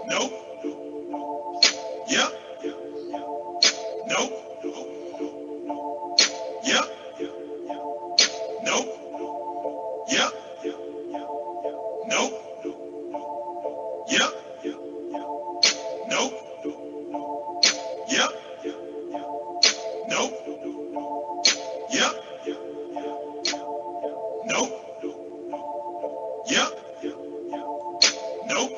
Nope. Yep. Nope. Yep. Nope. Yep. Nope. Yep. Nope. Yep. Nope. Yep. Nope. Yep. Nope.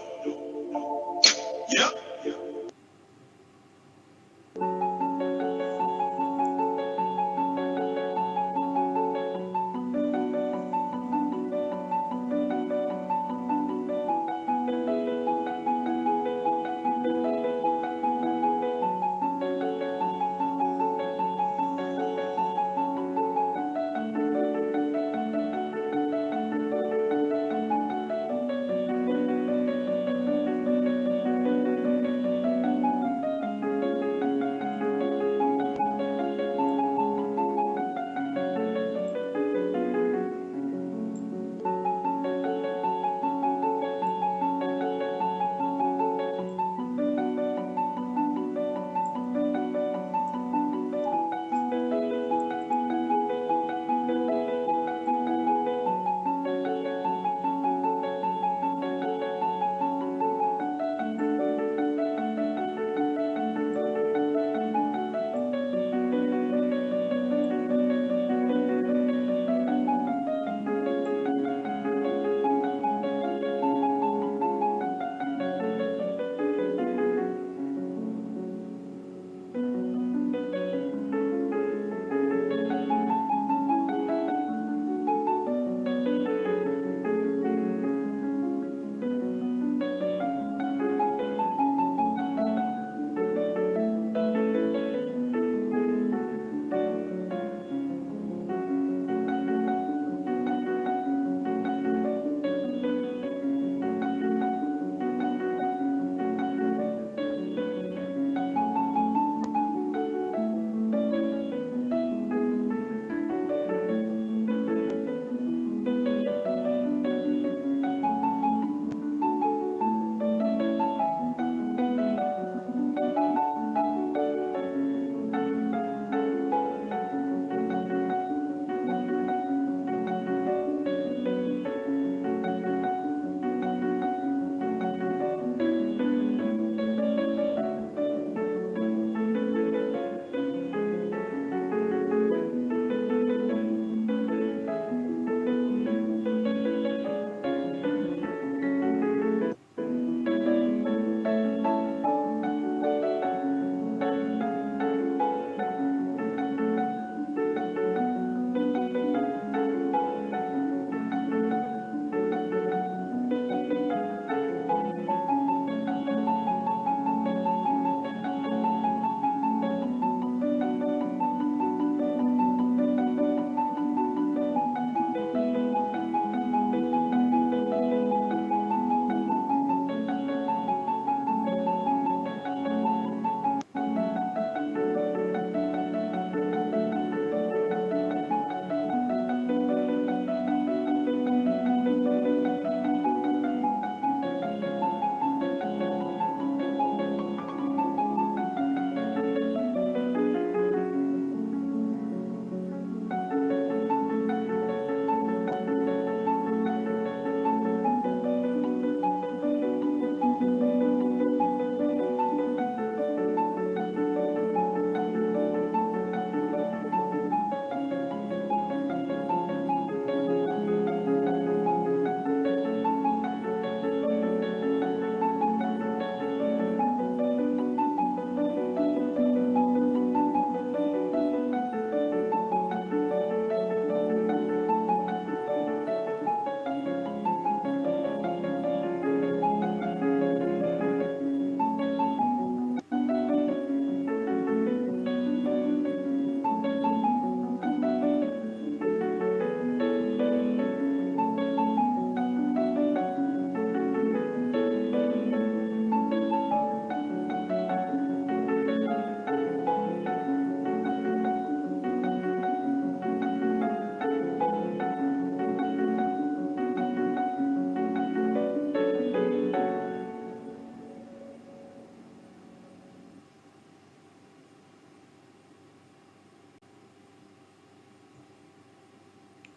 Yep.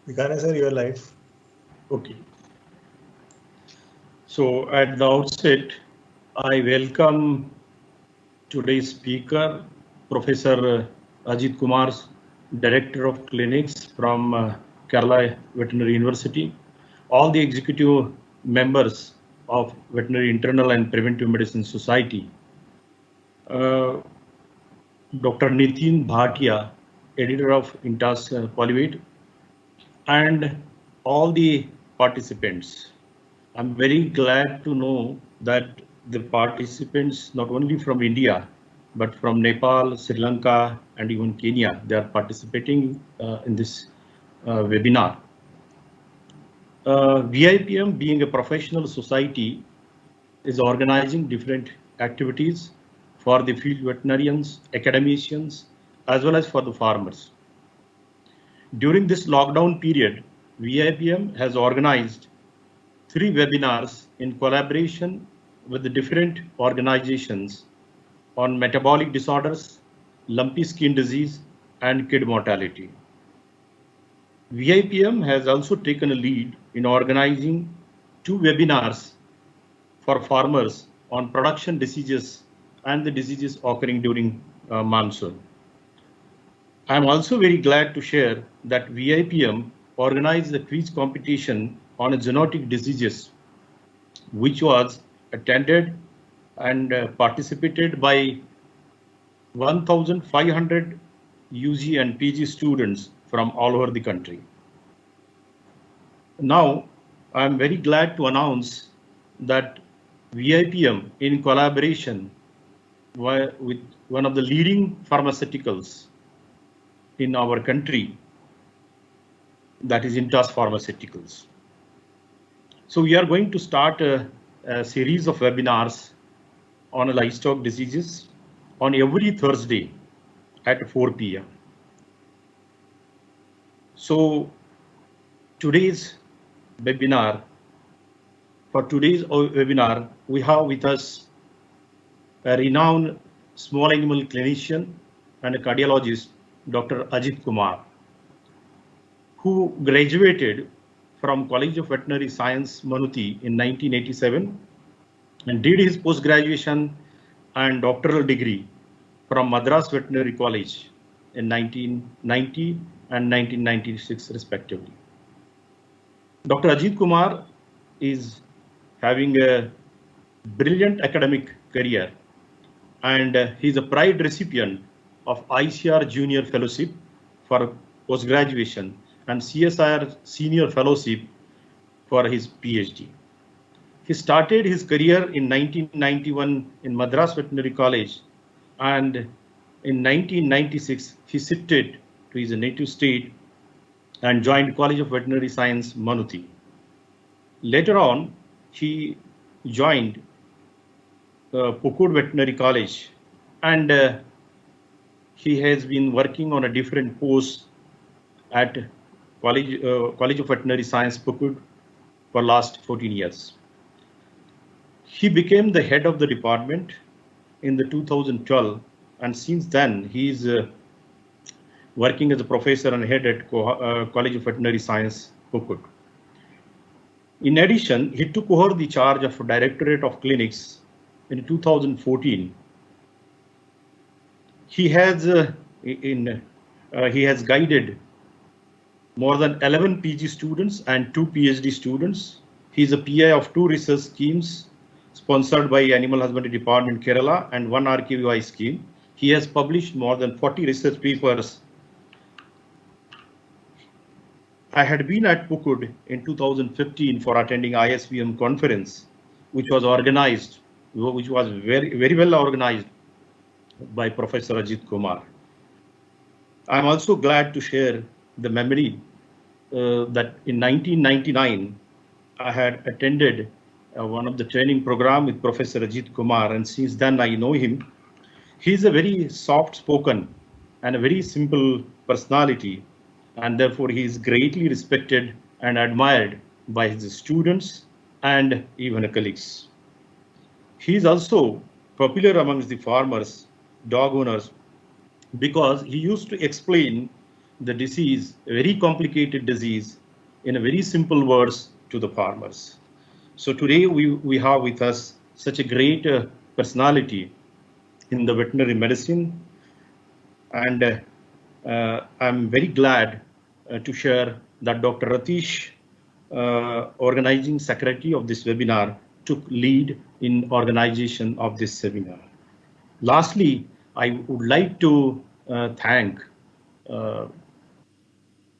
Vikane sir, you are live. Okay. So at the outset, I welcome today's speaker, Professor Ajit Kumar, Director of Clinics from Kerala Veterinary University, all the executive members of Veterinary Internal and Preventive Medicine Society, Dr. Nitin Bhatia, editor of Intas Polyvet, and all the participants. I'm very glad to know that the participants, not only from India, but from Nepal, Sri Lanka, and even Kenya, they are participating in this webinar. VIPM, being a professional society, is organizing different activities for the field veterinarians, academicians, as well as for the farmers. During this lockdown period, VIPM has organized 3 webinars in collaboration with the different organizations on metabolic disorders, lumpy skin disease, and kid mortality. VIPM has also taken a lead in organizing 2 webinars for farmers on production diseases and the diseases occurring during monsoon. I am also very glad to share that VIPM organized a quiz competition on zoonotic diseases, which was attended and participated by 1,500 UG and PG students from all over the country. Now, I am very glad to announce that VIPM, in collaboration with one of the leading pharmaceuticals in our country, that is Intas Pharmaceuticals. So we are going to start a series of webinars on livestock diseases on every Thursday at 4 p.m. So today's webinar, we have with us a renowned small animal clinician and a cardiologist, Dr. Ajit Kumar, who graduated from College of Veterinary Science, Manuti in 1987 and did his post-graduation and doctoral degree from Madras Veterinary College in 1990 and 1996 respectively. Dr. Ajit Kumar is having a brilliant academic career, and he is a pride recipient of ICR Junior Fellowship for post-graduation and CSIR Senior Fellowship for his PhD. He started his career in 1991 in Madras Veterinary College, and in 1996 he shifted to his native state and joined College of Veterinary Science, Manuti. Later on, he joined Pukur Veterinary College, and he has been working on a different post at College of Veterinary Science, Pukur, for last 14 years. He became the head of the department in the 2012, and since then he is working as a professor and head at College of Veterinary Science, Pukur. In addition, he took over the charge of Directorate of Clinics in 2014. He has guided more than 11 PG students and 2 PhD students. He is a PI of 2 research schemes sponsored by Animal Husbandry Department Kerala and 1 RKVY scheme. He has published more than 40 research papers. I had been at Pukur in 2015 for attending ISVM conference, which was very well organized by Professor Ajit Kumar. I'm also glad to share the memory that in 1999, I had attended one of the training program with Professor Ajit Kumar, and since then I know him. He's a very soft-spoken and a very simple personality, and therefore he is greatly respected and admired by his students and even colleagues. He is also popular amongst the farmers, dog owners, because he used to explain the disease, a very complicated disease, in a very simple words to the farmers. So today we have with us such a great personality in the veterinary medicine, and I'm very glad to share that Dr. Ratish, organizing secretary of this webinar, took lead in organization of this seminar. Lastly, I would like to thank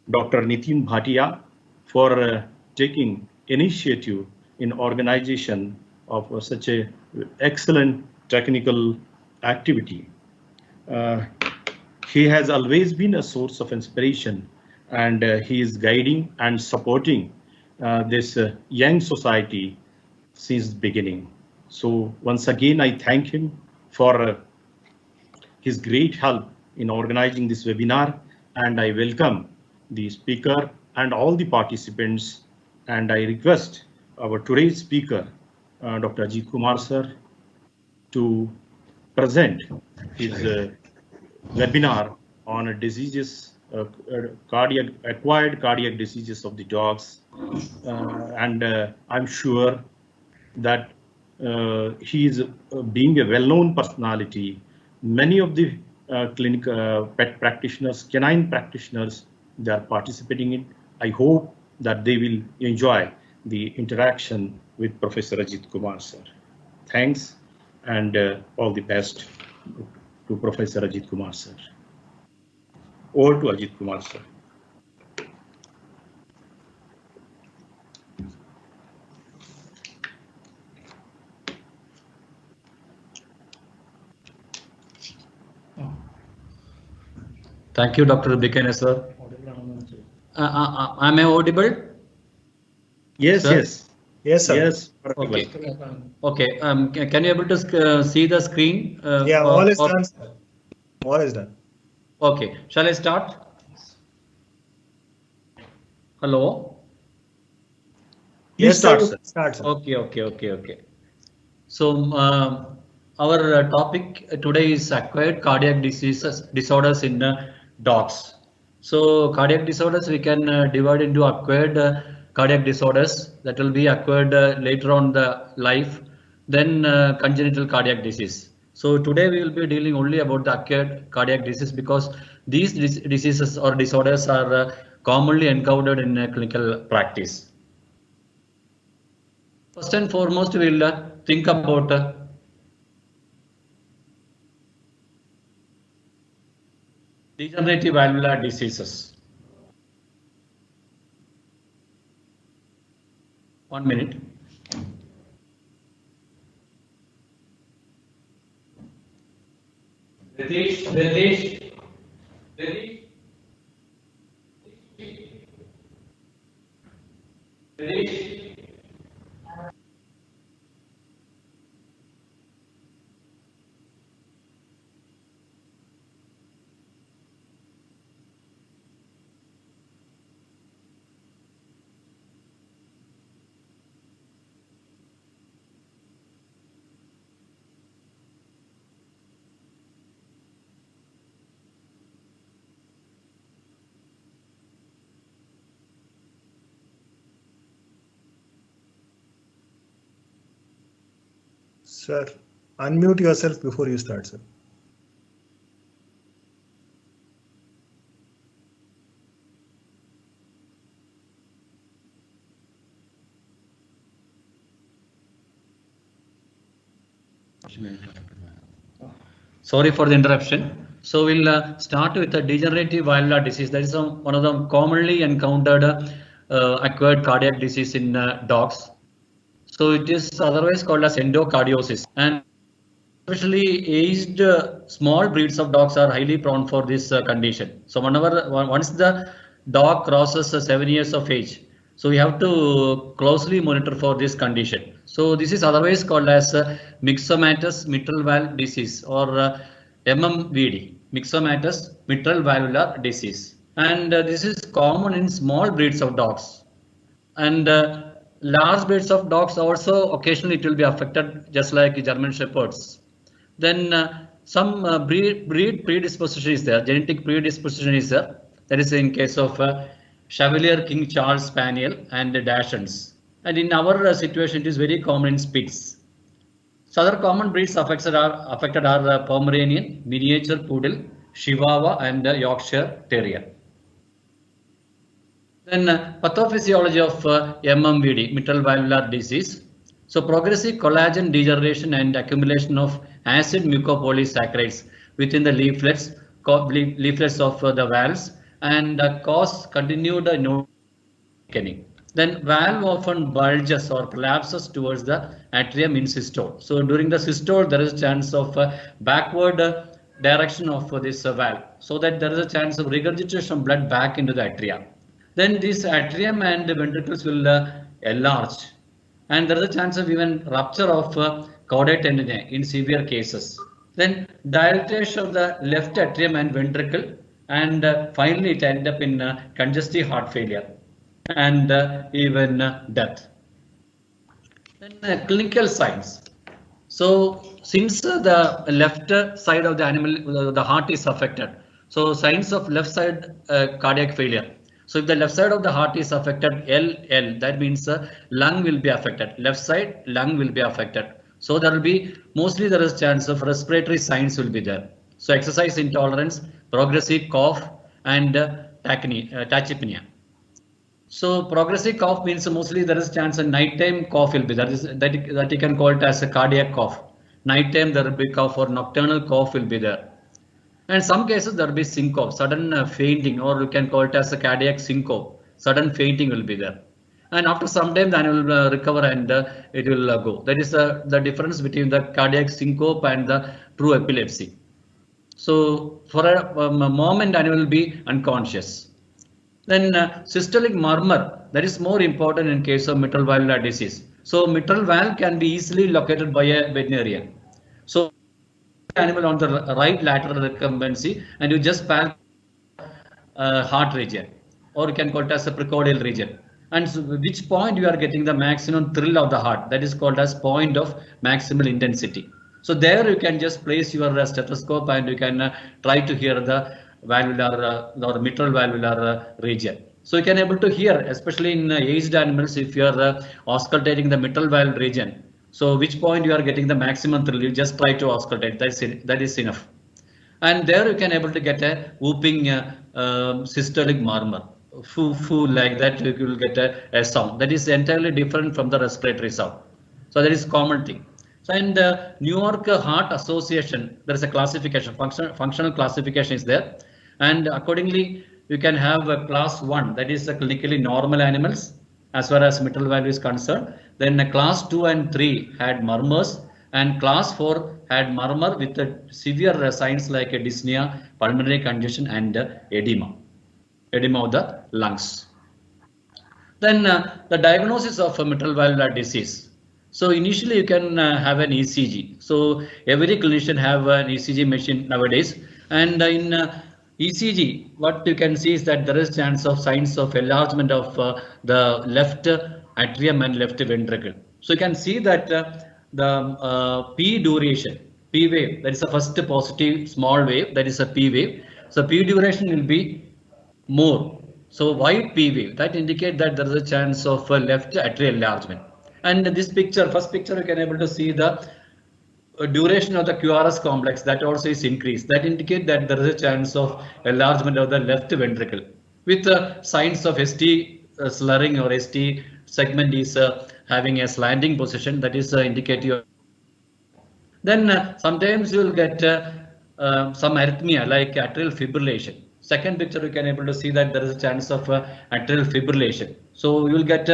Dr. Nitin Bhatia for taking initiative in organization of such a excellent technical activity. He has always been a source of inspiration, and he is guiding and supporting this young society since the beginning. So once again, I thank him for his great help in organizing this webinar, and I welcome the speaker and all the participants, and I request our today's speaker, Dr. Ajit Kumar sir, to present his webinar on diseases, acquired cardiac diseases of the dogs, and I'm sure that he is being a well-known personality. Many of the clinical pet practitioners, canine practitioners, they are participating in. I hope that they will enjoy the interaction with Professor Ajit Kumar sir. Thanks, and all the best to Professor Ajit Kumar sir. Over to Ajit Kumar sir. Thank you, Dr. Bikane sir. Am I audible? Yes, sir? yes. Yes, sir. Yes. Okay. Okay. Can you able to see the screen? Yeah, all is done, sir. All is done. Okay. Shall I start? Hello. Yes, start, sir. sir. Start, sir. Okay. So our topic today is acquired cardiac disorders in dogs. So cardiac disorders we can divide into acquired cardiac disorders that will be acquired later on the life, then congenital cardiac disease. So today we will be dealing only about the acquired cardiac disease because these diseases or disorders are commonly encountered in clinical practice. First and foremost, we will think about degenerative valvular diseases. 1 minute. Ritesh. Sir, unmute yourself before you start, sir. Sorry for the interruption. So we'll start with the degenerative valvular disease. That is one of the commonly encountered acquired cardiac disease in dogs. So it is otherwise called as endocardiosis, and especially aged small breeds of dogs are highly prone for this condition. So once the dog crosses 7 years of age, so we have to closely monitor for this condition. So this is otherwise called as myxomatous mitral valve disease or MMVD, myxomatous mitral valvular disease, and this is common in small breeds of dogs, and large breeds of dogs also occasionally it will be affected, just like German Shepherds. Then some breed predisposition is there, genetic predisposition is there. That is in case of Chevalier King Charles Spaniel and Dachshunds. And in our situation, it is very common in Spitz. So other common breeds affected are Pomeranian, Miniature Poodle, Chihuahua, and Yorkshire Terrier. Then pathophysiology of MMVD, mitral valvular disease. So progressive collagen degeneration and accumulation of acid mucopolysaccharides within the leaflets of the valves and cause continued thickening. Then valve often bulges or collapses towards the atrium in systole. So during the systole, there is a chance of backward direction of this valve, so that there is a chance of regurgitation of blood back into the atria. Then this atrium and the ventricles will enlarge, and there is a chance of even rupture of caudate tendineae in severe cases. Then dilatation of the left atrium and ventricle, and finally it ends up in congestive heart failure and even death. Then clinical signs. So since the left side of the animal, the heart is affected, so signs of left side cardiac failure. So if the left side of the heart is affected, LL, that means lung will be affected. Left side, lung will be affected. So there will be, mostly there is chance of respiratory signs will be there. So exercise intolerance, progressive cough, and tachypnea. So progressive cough means mostly there is chance of nighttime cough will be there. That you can call it as a cardiac cough. Nighttime there will be cough, or nocturnal cough will be there. And some cases there will be syncope, sudden fainting, or you can call it as a cardiac syncope. Sudden fainting will be there. And after some time, the animal will recover and it will go. That is the difference between the cardiac syncope and the true epilepsy. So for a moment, animal will be unconscious. Then systolic murmur, that is more important in case of mitral valvular disease. So mitral valve can be easily located by a veterinarian. So animal on the right lateral recumbency, and you just palpate heart region, or you can call it as a precordial region, and so which point you are getting the maximum thrill of the heart, that is called as point of maximal intensity. So there you can just place your stethoscope and you can try to hear the valvular or mitral valvular region. So you can able to hear, especially in aged animals, if you are auscultating the mitral valve region. So which point you are getting the maximum thrill, you just try to auscultate, that is enough. And there you can able to get a whooping systolic murmur, foo like that, you will get a sound that is entirely different from the respiratory sound. So that is common thing. So in the New York Heart Association, there is a classification, functional classification is there, and accordingly you can have a class 1, that is clinically normal animals as far as mitral valve is concerned. Then class 2 and 3 had murmurs, and class 4 had murmur with severe signs like dyspnea, pulmonary congestion, and edema of the lungs. Then the diagnosis of mitral valvular disease. So initially you can have an ECG. So every clinician have an ECG machine nowadays, and in ECG, what you can see is that there is chance of signs of enlargement of the left atrium and left ventricle. So you can see that the P duration, P wave, that is the first positive small wave, that is a P wave. So P duration will be more. So why P wave? That indicate that there is a chance of left atrial enlargement. And this picture, first picture, you can able to see the duration of the QRS complex, that also is increased. That indicate that there is a chance of enlargement of the left ventricle with signs of ST slurring, or ST segment is having a slanting position, that is indicative. Then sometimes you will get some arrhythmia like atrial fibrillation. Second picture you can able to see that there is a chance of atrial fibrillation. So you will get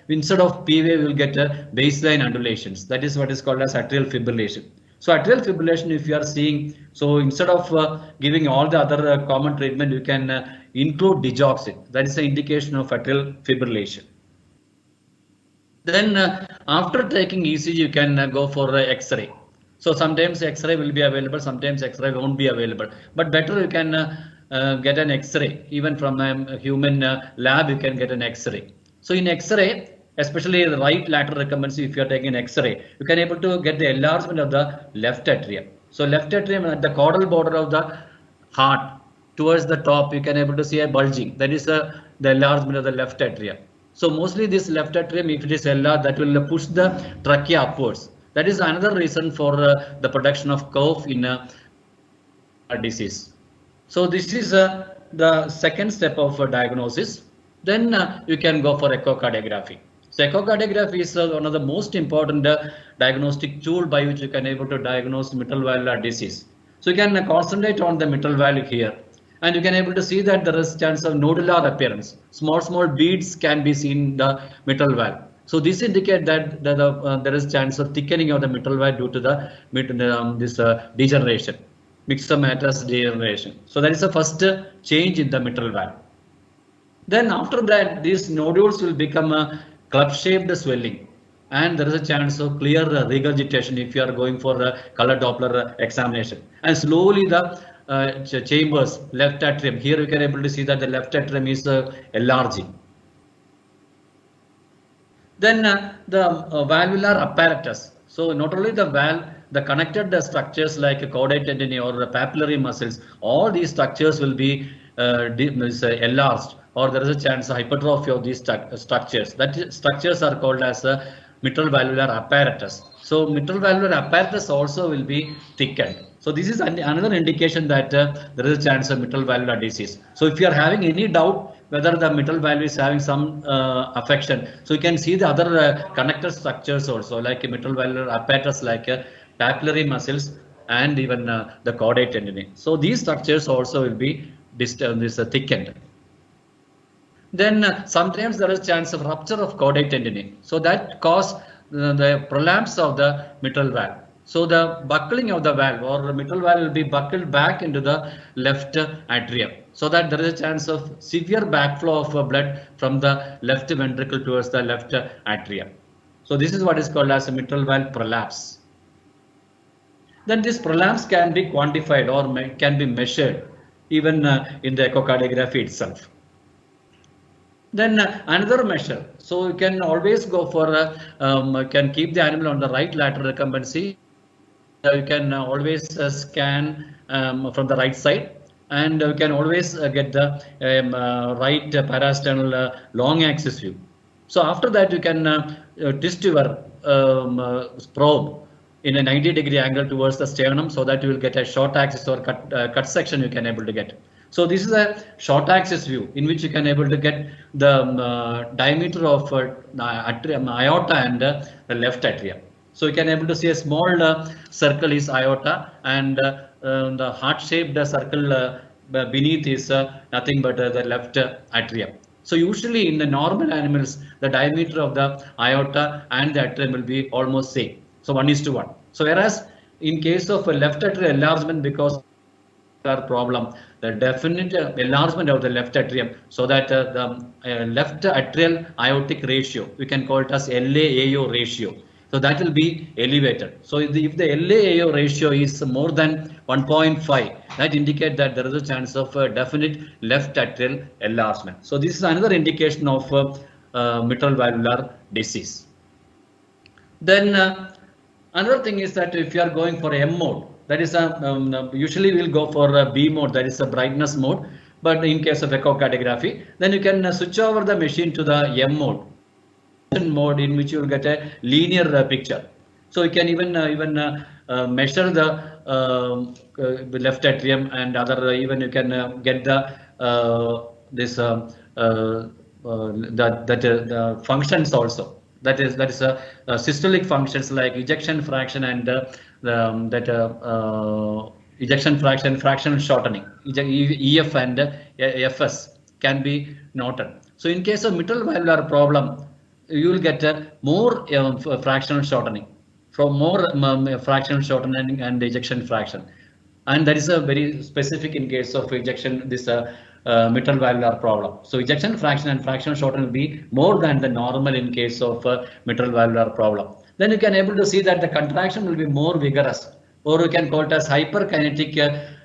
instead of P wave you will get baseline undulations. That is what is called as atrial fibrillation. So atrial fibrillation, if you are seeing, so instead of giving all the other common treatment, you can include digoxin. That is the indication of atrial fibrillation. Then after taking ECG, you can go for X-ray. So sometimes X-ray will be available, sometimes X-ray won't be available. But better you can get an X-ray, even from a human lab. You can get an X-ray. So in X-ray, especially the right lateral recumbency, if you are taking an X-ray, you can able to get the enlargement of the left atrium. So left atrium at the caudal border of the heart, towards the top, you can able to see a bulging. That is the enlargement of the left atrium. So mostly this left atrium, if it is enlarged, that will push the trachea upwards. That is another reason for the production of cough in disease. So this is the second step of diagnosis. Then you can go for echocardiography. So echocardiography is one of the most important diagnostic tool by which you can able to diagnose mitral valvular disease. So you can concentrate on the mitral valve here, and you can able to see that there is chance of nodular appearance. Small beads can be seen in the mitral valve. So this indicate that there is chance of thickening of the mitral valve due to the degeneration, myxomatous degeneration. So that is the first change in the mitral valve. Then after that, these nodules will become a club-shaped swelling, and there is a chance of clear regurgitation if you are going for a color Doppler examination. And slowly the chambers, left atrium, here you can able to see that the left atrium is enlarging. Then the valvular apparatus. So not only the valve, the connected structures like caudate tendon or the papillary muscles, all these structures will be enlarged, or there is a chance of hypertrophy of these structures. That structures are called as a mitral valvular apparatus. So mitral valvular apparatus also will be thickened. So this is another indication that there is a chance of mitral valvular disease. So if you are having any doubt whether the mitral valve is having some affection, so you can see the other connected structures also, like a mitral valvular apparatus, like papillary muscles and even the caudate tendon. So these structures also will be thickened. Then sometimes there is chance of rupture of caudate tendon. So that cause the prolapse of the mitral valve. So the buckling of the valve or the mitral valve will be buckled back into the left atrium, so that there is a chance of severe backflow of blood from the left ventricle towards the left atrium. So this is what is called as a mitral valve prolapse. Then this prolapse can be quantified or can be measured even in the echocardiography itself. Then another measure. So you can always go for can keep the animal on the right lateral recumbency. You can always scan from the right side, and you can always get the right parasternal long axis view. So after that, you can twist your probe in a 90-degree angle towards the sternum, so that you will get a short axis or cut section you can able to get. So this is a short axis view in which you can able to get the diameter of aorta and the left atrium. So you can able to see a small circle is aorta, and the heart-shaped circle beneath is nothing but the left atrium. So usually in the normal animals, the diameter of the aorta and the atrium will be almost same. So 1:1. So whereas in case of a left atrial enlargement, because problem, the definite enlargement of the left atrium, so that the left atrial aortic ratio, we can call it as LAAO ratio. So that will be elevated. So if the LAAO ratio is more than 1.5, that indicate that there is a chance of definite left atrial enlargement. So this is another indication of mitral valvular disease. Then another thing is that if you are going for M mode, that is usually we'll go for a B mode, that is a brightness mode. But in case of echocardiography, then you can switch over the machine to the M mode. In which you will get a linear picture. So you can even measure the left atrium and other, even you can get the the functions also. That is systolic functions like ejection fraction and ejection fraction, fractional shortening, EF and FS can be noted. So in case of mitral valvular problem, you will get more fractional shortening, from more fractional shortening and ejection fraction, and that is a very specific in case of ejection mitral valvular problem. So ejection fraction and fractional shortening will be more than the normal in case of mitral valvular problem. Then you can able to see that the contraction will be more vigorous, or you can call it as hyperkinetic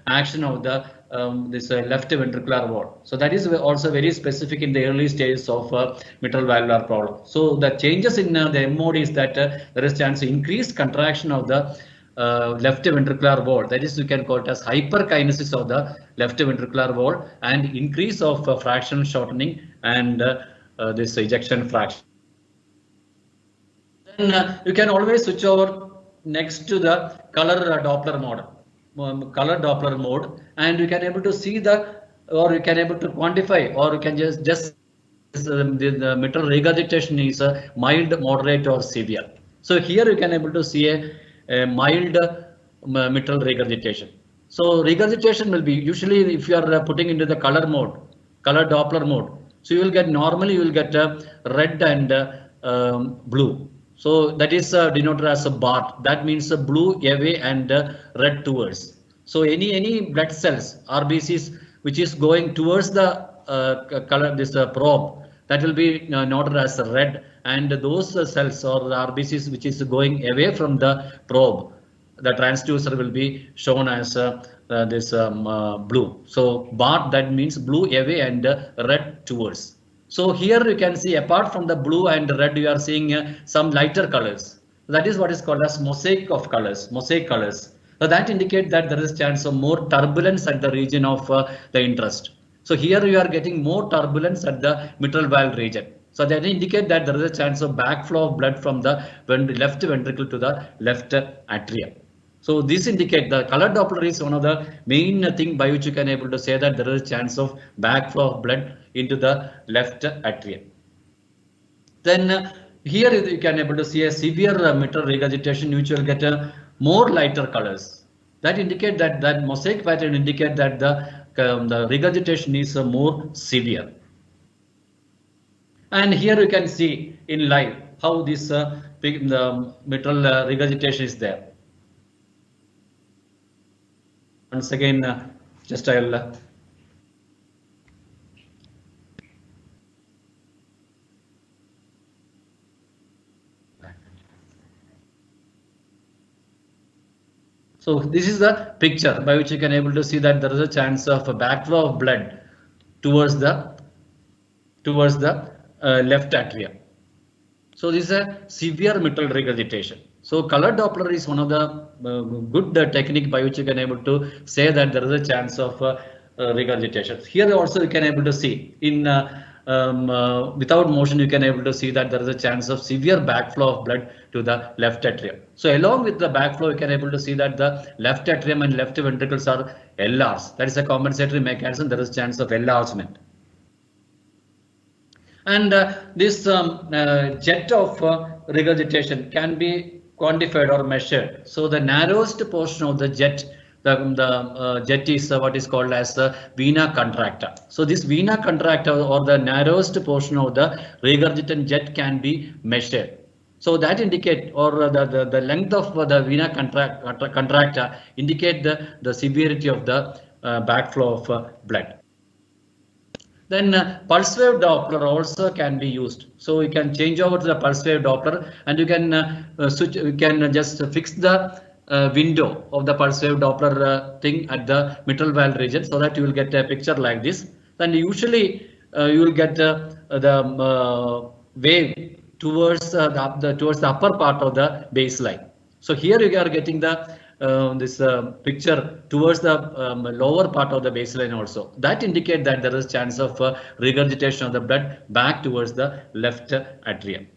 action of the left ventricular wall. So that is also very specific in the early stages of mitral valvular problem. So the changes in the M mode is that there is chance of increased contraction of the left ventricular wall. That is, you can call it as hyperkinesis of the left ventricular wall and increase of fractional shortening and this ejection fraction. Then you can always switch over next to the color Doppler mode, and you can able to see the, or you can able to quantify, or you can just the mitral regurgitation is mild, moderate, or severe. So here you can able to see a mild mitral regurgitation. So regurgitation will be usually if you are putting into the color Doppler mode. So you will get normally you will get red and blue. So that is denoted as a BART. That means blue away and red towards. So any blood cells RBCs which is going towards the color this probe, that will be noted as red, and those cells or RBCs which is going away from the probe, the transducer will be shown as this blue. So BART, that means blue away and red towards. So here you can see apart from the blue and red, you are seeing some lighter colors. That is what is called as mosaic colors. So that indicates that there is chance of more turbulence at the region of the interest. So here you are getting more turbulence at the mitral valve region. So that indicates that there is a chance of backflow of blood from the left ventricle to the left atria. So this indicates the color Doppler is one of the main thing by which you can able to say that there is a chance of backflow of blood into the left atria. Then here you can able to see a severe mitral regurgitation, which will get more lighter colors. That indicate that mosaic pattern indicate that the regurgitation is more severe. And here you can see in live how this the mitral regurgitation is there. Once again, just I'll so this is the picture by which you can able to see that there is a chance of a backflow of blood towards the left atria. So this is a severe mitral regurgitation. So color Doppler is one of the good technique by which you can able to say that there is a chance of regurgitation. Here also you can able to see in without motion you can able to see that there is a chance of severe backflow of blood to the left atrium. So along with the backflow you can able to see that the left atrium and left ventricles are enlarged. That is a compensatory mechanism. There is chance of enlargement. And this jet of regurgitation can be quantified or measured. So the narrowest portion of the jet, the jet is what is called as the vena contracta. So this vena contracta or the narrowest portion of the regurgitant jet can be measured. So that indicate or the length of the vena contracta indicate the severity of the backflow of blood. Then pulse wave Doppler also can be used. So you can change over to the pulse wave Doppler, and you can switch. You can just fix the window of the pulse wave Doppler thing at the mitral valve region, so that you will get a picture like this. Then usually you will get the wave towards the upper part of the baseline. So here you are getting the this picture towards the lower part of the baseline also. That indicate that there is chance of regurgitation of the blood back towards the left atrium.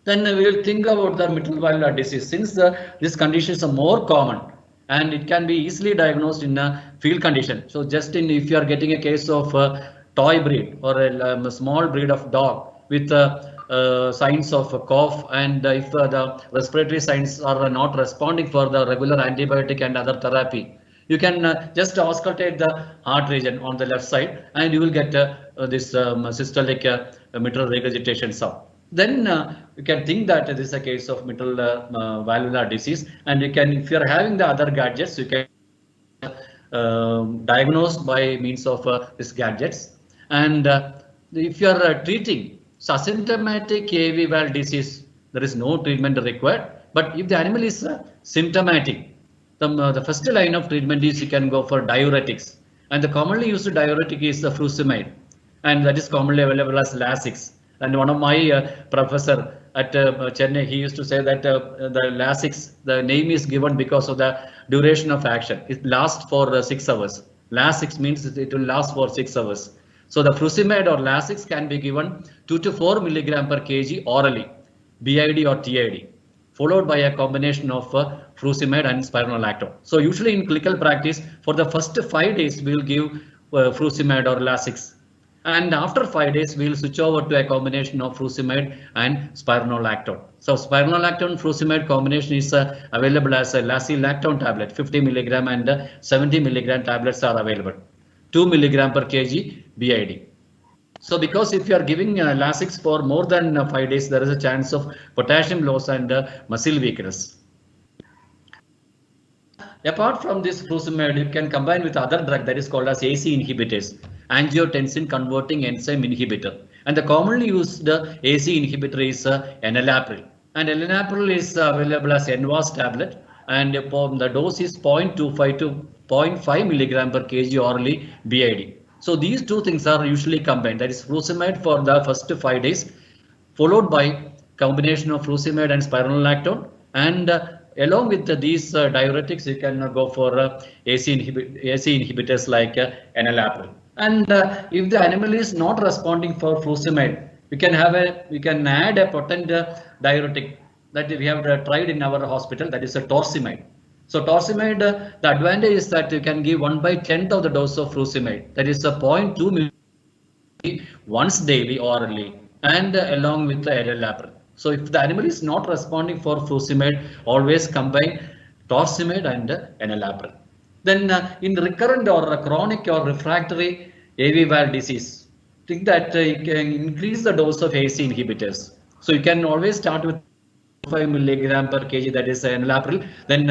Then we will think about the mitral valvular disease. Since these conditions are more common and it can be easily diagnosed in a field condition. So just in if you are getting a case of toy breed or a small breed of dog with signs of cough, and if the respiratory signs are not responding for the regular antibiotic and other therapy, you can just auscultate the heart region on the left side and you will get this systolic mitral regurgitation sound. Then you can think that this is a case of mitral valvular disease, and you can, if you are having the other gadgets, you can diagnose by means of these gadgets. And if you are treating asymptomatic AV valve disease, there is no treatment required. But if the animal is symptomatic, the first line of treatment is you can go for diuretics, and the commonly used diuretic is the furosemide, and that is commonly available as Lasix. And one of my professor at Chennai, he used to say that the Lasix, the name is given because of the duration of action. It lasts for 6 hours. Lasix means it will last for 6 hours. So the Furosemide or Lasix can be given 2 to 4 milligram per kg orally, BID or TID, followed by a combination of Furosemide and spironolactone. So usually in clinical practice, for the first 5 days, we will give Furosemide or Lasix. And after 5 days, we will switch over to a combination of Furosemide and spironolactone. So spironolactone Furosemide combination is available as a lacilactone tablet, 50 milligram and 70 milligram tablets are available, 2 milligram per kg BID. So because if you are giving Lasix for more than 5 days, there is a chance of potassium loss and muscle weakness. Apart from this Furosemide, you can combine with other drug that is called as AC inhibitors, angiotensin converting enzyme inhibitor. And the commonly used AC inhibitor is enalapril. And enalapril is available as NVAS tablet, and the dose is 0.25 to 0.5 milligram per kg orally BID. So these two things are usually combined. That is Furosemide for the first 5 days, followed by combination of Furosemide and spironolactone, and along with these diuretics, you can go for AC inhibitors like enalapril. And if the animal is not responding for Furosemide, we can add a potent diuretic that we have tried in our hospital, that is a torsemide. So torsemide, the advantage is that you can give 1/10 of the dose of Furosemide, that is a 0.2 mg once daily orally, and along with the enalapril. So if the animal is not responding for Furosemide, always combine torsemide and enalapril. Then in recurrent or chronic or refractory AV valve disease, think that you can increase the dose of AC inhibitors. So you can always start with 5 milligram per kg, that is enalapril. Then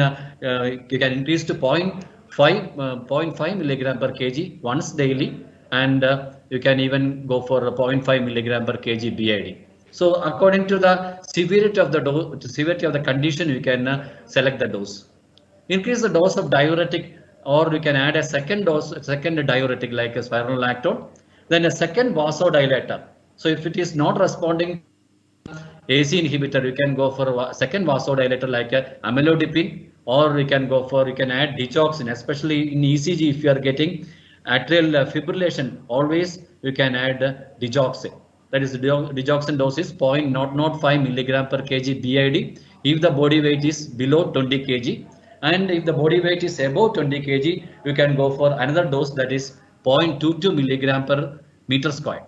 you can increase to 0.5 milligram per kg once daily, and you can even go for 0.5 milligram per kg BID. So according to the severity of the condition, you can select the dose. Increase the dose of diuretic, or you can add a second diuretic like a spironolactone, then a second vasodilator. So if it is not responding AC inhibitor, you can go for a second vasodilator like amlodipine, or you can add digoxin, especially in ECG. If you are getting atrial fibrillation, always you can add digoxin. That is, digoxin dose is 0.05 milligram per kg BID if the body weight is below 20 kg, and if the body weight is above 20 kg, you can go for another dose, that is 0.22 milligram per meter square.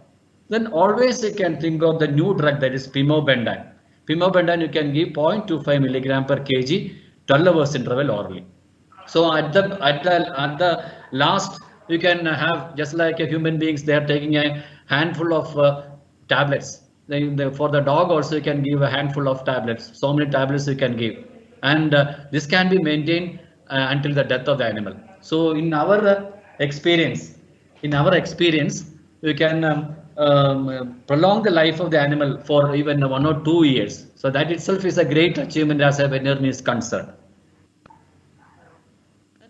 Then always you can think of the new drug, that is pimobendan. Pimobendan you can give 0.25 milligram per kg 12 hours interval orally. So at the last, you can have, just like a human beings, they are taking a handful of tablets. For the dog also you can give a handful of tablets. So many tablets you can give, and this can be maintained until the death of the animal. So in our experience, we can prolong the life of the animal for even 1 or 2 years. So that itself is a great achievement as a veterinarian is concerned.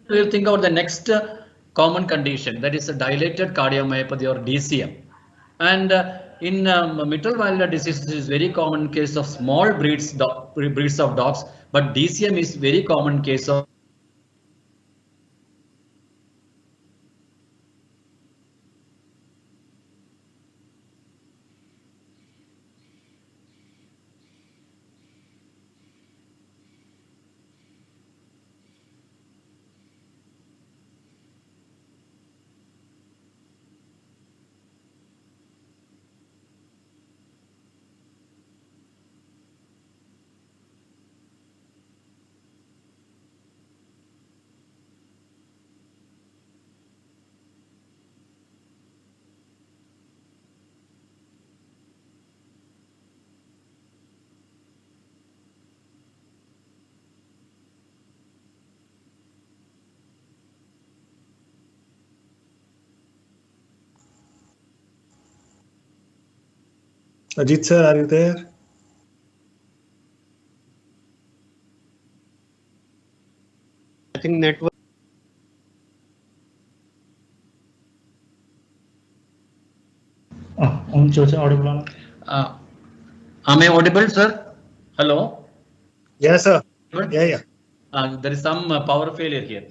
We will think about the next common condition, that is a dilated cardiomyopathy or DCM. And in mitral valvular disease, this is very common case of small breeds of dogs, but DCM is very common case of Ajit sir, are you there? I think network. Audible. Am I audible, sir? Hello? Yes, sir. Good. Yeah. There is some power failure here.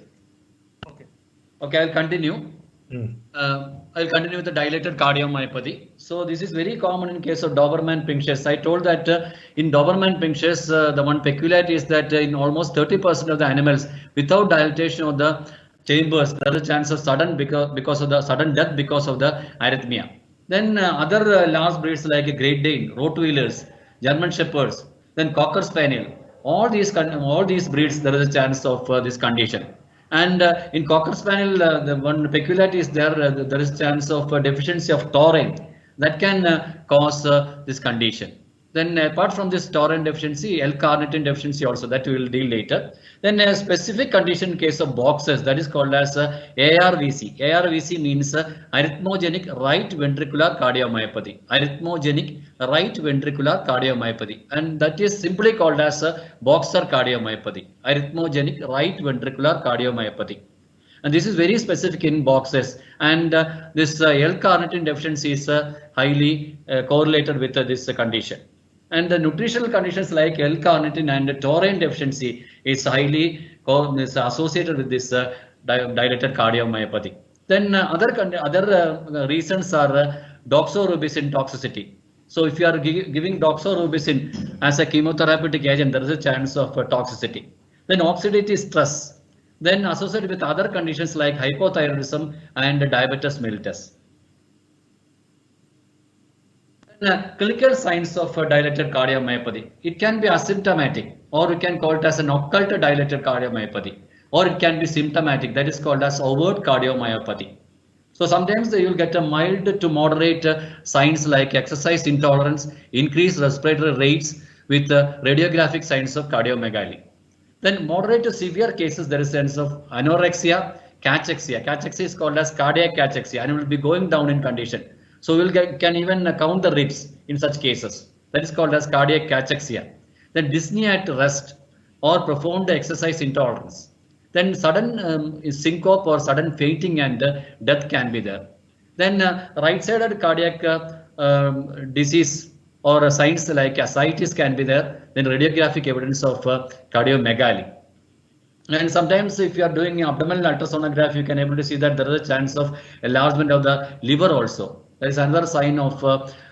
Okay, I'll continue. I'll continue with the dilated cardiomyopathy. So this is very common in case of Doberman-Pinschers. I told that in Doberman-Pinschers, the one peculiarity is that in almost 30% of the animals, without dilatation of the chambers, there is a chance of sudden because of the sudden death because of the arrhythmia. Then other large breeds like Great Dane, Rottweilers, German Shepherds, then Cocker Spaniel, all these breeds there is a chance of this condition. And in Cocker Spaniel, the one peculiarity is there is chance of deficiency of taurine that can cause this condition. Then apart from this taurine deficiency, L-carnitine deficiency also, that we will deal later. Then a specific condition in case of boxers, that is called as ARVC. ARVC means arrhythmogenic right ventricular cardiomyopathy. Arrhythmogenic right ventricular cardiomyopathy, and that is simply called as boxer cardiomyopathy. Arrhythmogenic right ventricular cardiomyopathy. And this is very specific in boxers, and this L-carnitine deficiency is highly correlated with this condition. And the nutritional conditions like L-carnitine and taurine deficiency is highly associated with this dilated cardiomyopathy. Then other reasons are doxorubicin toxicity. So if you are giving doxorubicin as a chemotherapeutic agent, there is a chance of toxicity. Then oxidative stress, then associated with other conditions like hypothyroidism and diabetes mellitus. Clinical signs of dilated cardiomyopathy. It can be asymptomatic, or we can call it as an occult dilated cardiomyopathy, or it can be symptomatic, that is called as overt cardiomyopathy. So sometimes you will get a mild to moderate signs like exercise intolerance, increased respiratory rates with radiographic signs of cardiomegaly. Then moderate to severe cases, there is a sense of anorexia, cachexia. Cachexia is called as cardiac cachexia, and it will be going down in condition. So we can even count the ribs in such cases. That is called as cardiac cachexia. Then dyspnea at rest or profound exercise intolerance. Then sudden syncope or sudden fainting and death can be there. Then right-sided cardiac disease or signs like ascites can be there. Then radiographic evidence of cardiomegaly. And sometimes if you are doing abdominal ultrasonography, you can able to see that there is a chance of enlargement of the liver also. There is another sign of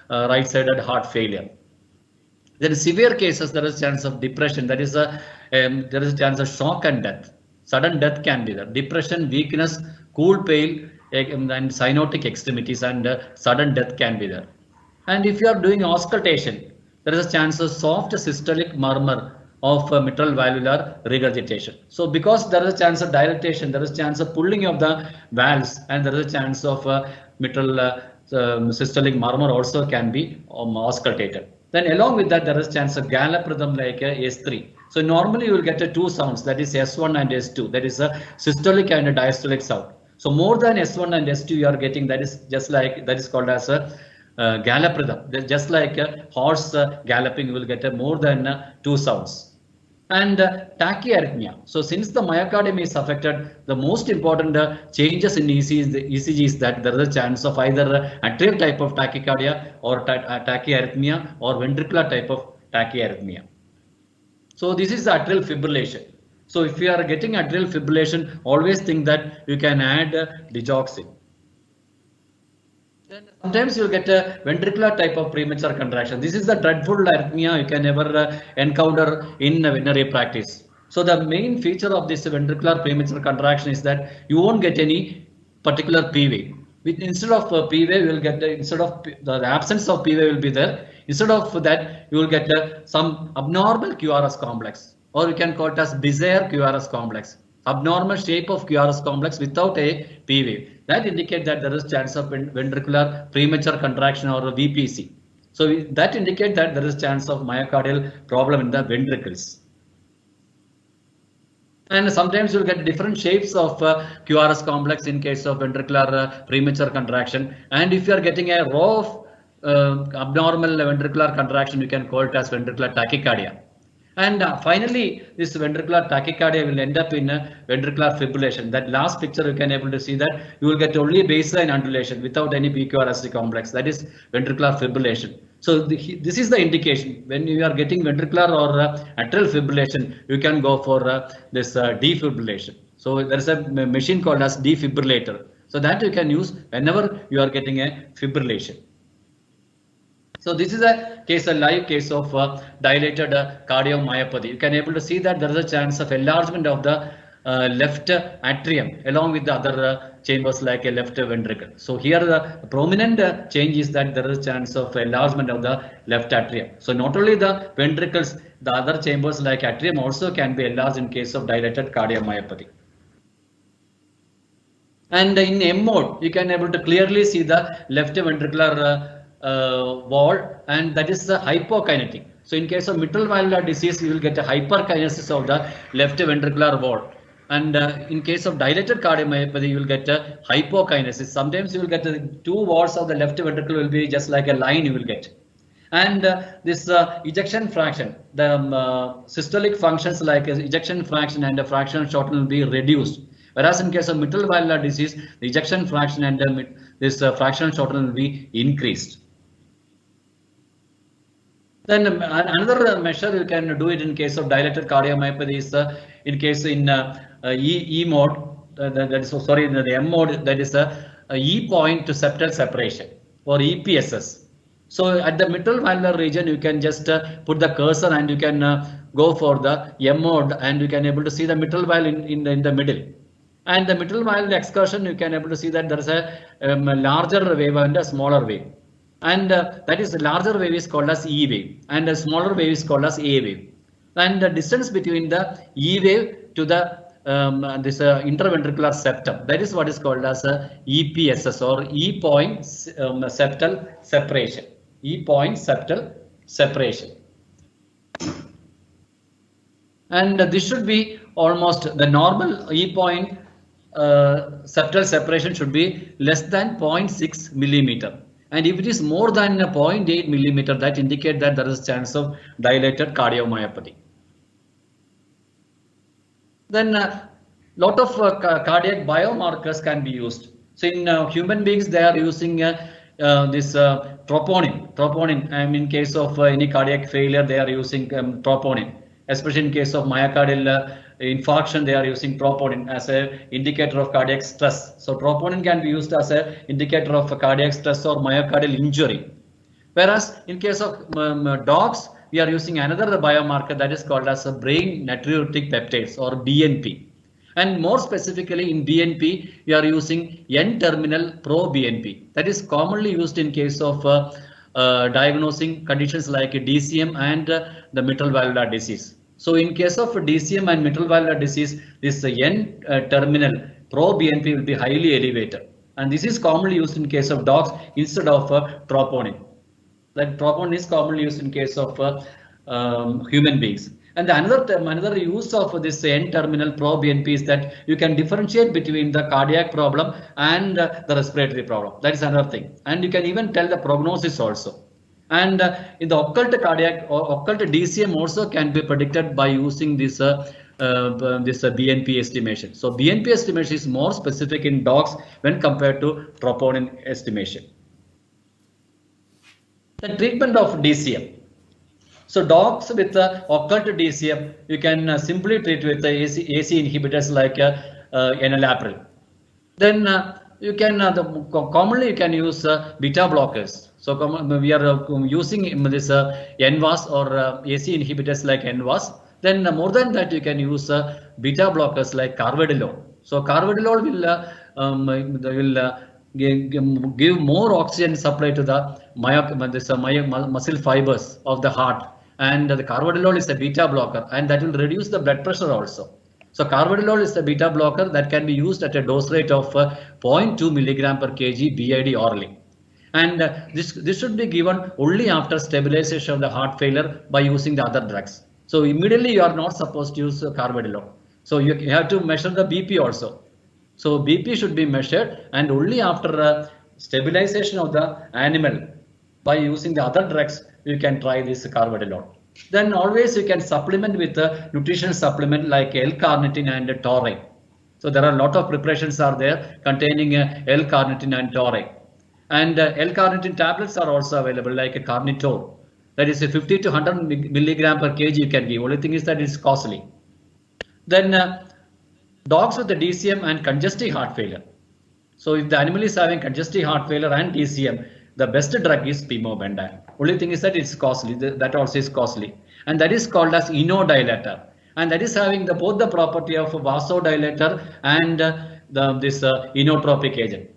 right-sided heart failure. Then in severe cases, there is a chance of depression. That is there is a chance of shock and death. Sudden death can be there. Depression, weakness, cool, pale, and cyanotic extremities, and sudden death can be there. And if you are doing auscultation, there is a chance of soft systolic murmur of mitral valvular regurgitation. So because there is a chance of dilatation, there is a chance of pulling of the valves, and there is a chance of mitral systolic murmur also can be auscultated. Then along with that, there is a chance of gallop rhythm like S3. So normally you will get two sounds, that is S1 and S2, that is a systolic and a diastolic sound. So more than S1 and S2 you are getting, that is just like, that is called as a gallop rhythm. Just like a horse galloping, you will get more than two sounds. And tachyarrhythmia. So since the myocardium is affected, the most important changes in ECG is that there is a chance of either atrial type of tachycardia or tachyarrhythmia or ventricular type of tachyarrhythmia. So this is the atrial fibrillation. So if you are getting atrial fibrillation, always think that you can add digoxin. Then sometimes you'll get a ventricular type of premature contraction. This is the dreadful arrhythmia you can never encounter in veterinary practice. So the main feature of this ventricular premature contraction is that you won't get any particular P wave. Instead of P wave, you will get instead of the absence of P wave will be there. Instead of that, you will get some abnormal QRS complex, or you can call it as bizarre QRS complex. Abnormal shape of QRS complex without a P wave. That indicates that there is chance of ventricular premature contraction or VPC. So that indicates that there is chance of myocardial problem in the ventricles. And sometimes you'll get different shapes of QRS complex in case of ventricular premature contraction. And if you are getting a row of abnormal ventricular contraction, you can call it as ventricular tachycardia. And finally, this ventricular tachycardia will end up in ventricular fibrillation. That last picture you can able to see that you will get only baseline undulation without any PQRS complex. That is ventricular fibrillation. So this is the indication when you are getting ventricular or atrial fibrillation, you can go for this defibrillation. So there is a machine called as defibrillator. So that you can use whenever you are getting a fibrillation. So this is a live case of dilated cardiomyopathy. You can able to see that there is a chance of enlargement of the left atrium along with the other chambers like a left ventricle. So here the prominent change is that there is a chance of enlargement of the left atrium. So not only the ventricles, the other chambers like atrium also can be enlarged in case of dilated cardiomyopathy. And in M mode, you can able to clearly see the left ventricular wall, and that is the hypokinetic. So in case of mitral valvular disease, you will get a hyperkinesis of the left ventricular wall. And in case of dilated cardiomyopathy, you will get a hypokinesis. Sometimes you will get two walls of the left ventricle will be just like a line you will get. And this ejection fraction, the systolic functions like ejection fraction and the fractional shortening will be reduced. Whereas in case of mitral valvular disease, the ejection fraction and this fractional shortening will be increased. Then another measure you can do it in case of dilated cardiomyopathy is in case in E mode, that is sorry, in the M mode, that is E point to septal separation or EPSS. So at the mitral valvular region, you can just put the cursor and you can go for the M mode, and you can able to see the mitral valve in the middle. And the mitral valve excursion, you can able to see that there is a larger wave and a smaller wave. And that is the larger wave is called as E wave, and the smaller wave is called as A wave. And the distance between the E wave to the this interventricular septum, that is what is called as EPSS or E point septal separation. E point septal separation. And this should be almost the normal E point septal separation should be less than 0.6 millimeter. And if it is more than 0.8 millimeter, that indicate that there is a chance of dilated cardiomyopathy. Then lot of cardiac biomarkers can be used. So in human beings, they are using this troponin. And in case of any cardiac failure, they are using troponin. Especially in case of myocardial infarction, they are using troponin as an indicator of cardiac stress. So troponin can be used as an indicator of cardiac stress or myocardial injury. Whereas in case of dogs, we are using another biomarker that is called as a brain natriuretic peptides or BNP. And more specifically in BNP, we are using N-terminal pro-BNP. That is commonly used in case of diagnosing conditions like DCM and the mitral valvular disease. So in case of DCM and mitral valvular disease, this N-terminal pro-BNP will be highly elevated. And this is commonly used in case of dogs instead of troponin. That troponin is commonly used in case of human beings. And another use of this N-terminal pro-BNP is that you can differentiate between the cardiac problem and the respiratory problem. That is another thing. And you can even tell the prognosis also. And in the occult cardiac or occult DCM also can be predicted by using this BNP estimation. So BNP estimation is more specific in dogs when compared to troponin estimation. The treatment of DCM. So dogs with occult DCM, you can simply treat with the AC inhibitors like enalapril. Then you can commonly you can use beta blockers. So we are using this NVAS or AC inhibitors like NVAS. Then more than that, you can use beta blockers like carvedilol. So carvedilol will give more oxygen supply to the muscle fibers of the heart. And the carvedilol is a beta blocker, and that will reduce the blood pressure also. So carvedilol is a beta blocker that can be used at a dose rate of 0.2 milligram per kg BID orally. And this should be given only after stabilization of the heart failure by using the other drugs. So immediately you are not supposed to use carvedilol. So you have to measure the BP also. So BP should be measured, and only after stabilization of the animal by using the other drugs, you can try this carvedilol. Then always you can supplement with a nutritional supplement like L-carnitine and taurine. So there are a lot of preparations are there containing L-carnitine and taurine. And L-carnitine tablets are also available, like a Carnitor. That is a 50 to 100 milligram per kg you can give. Only thing is that it's costly. Then dogs with the DCM and congestive heart failure. So if the animal is having congestive heart failure and DCM, the best drug is pimobendan. Only thing is that it's costly. That also is costly, and that is called as inodilator, and that is having both the property of vasodilator and this inotropic agent.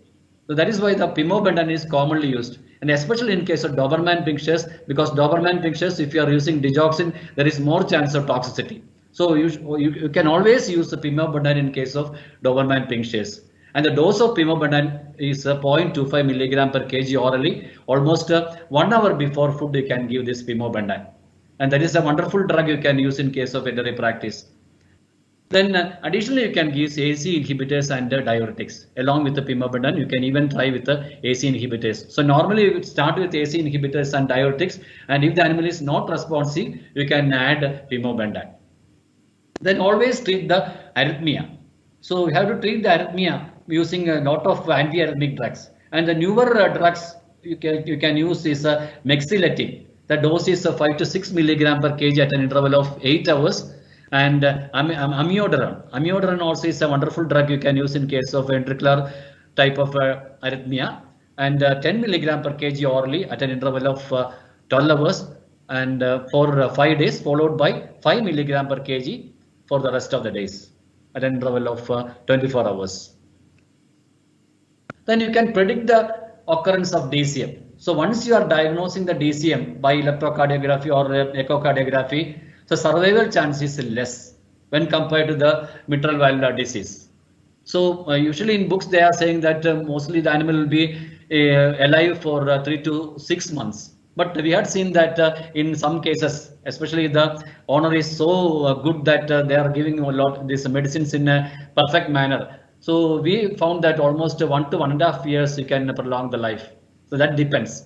So that is why the pimobendan is commonly used, and especially in case of Doberman pinschers, because Doberman pinschers, if you are using digoxin, there is more chance of toxicity. So you can always use the pimobendan in case of Doberman pinschers. And the dose of pimobendan is 0.25 milligram per kg orally. Almost 1 hour before food you can give this pimobendan, and that is a wonderful drug you can use in case of veterinary practice. Then additionally you can give AC inhibitors and diuretics along with the pimobendan. You can even try with the AC inhibitors. So normally you would start with AC inhibitors and diuretics, and if the animal is not responsive, you can add pimobendan. Then always treat the arrhythmia. So you have to treat the arrhythmia using a lot of anti-arrhythmic drugs, and the newer drugs you can use is mexiletine. The dose is 5 to 6 milligram per kg at an interval of 8 hours. And amiodaran. Amiodaran also is a wonderful drug you can use in case of ventricular type of arrhythmia, and 10 milligram per kg orally at an interval of 12 hours, and for 5 days, followed by 5 milligram per kg for the rest of the days at an interval of 24 hours. Then you can predict the occurrence of DCM. So once you are diagnosing the DCM by electrocardiography or echocardiography, the survival chance is less when compared to the mitral valvular disease. So usually in books they are saying that mostly the animal will be alive for 3 to 6 months. But we had seen that in some cases, especially the owner is so good that they are giving a lot these medicines in a perfect manner. So we found that almost 1 to 1.5 years you can prolong the life. So that depends.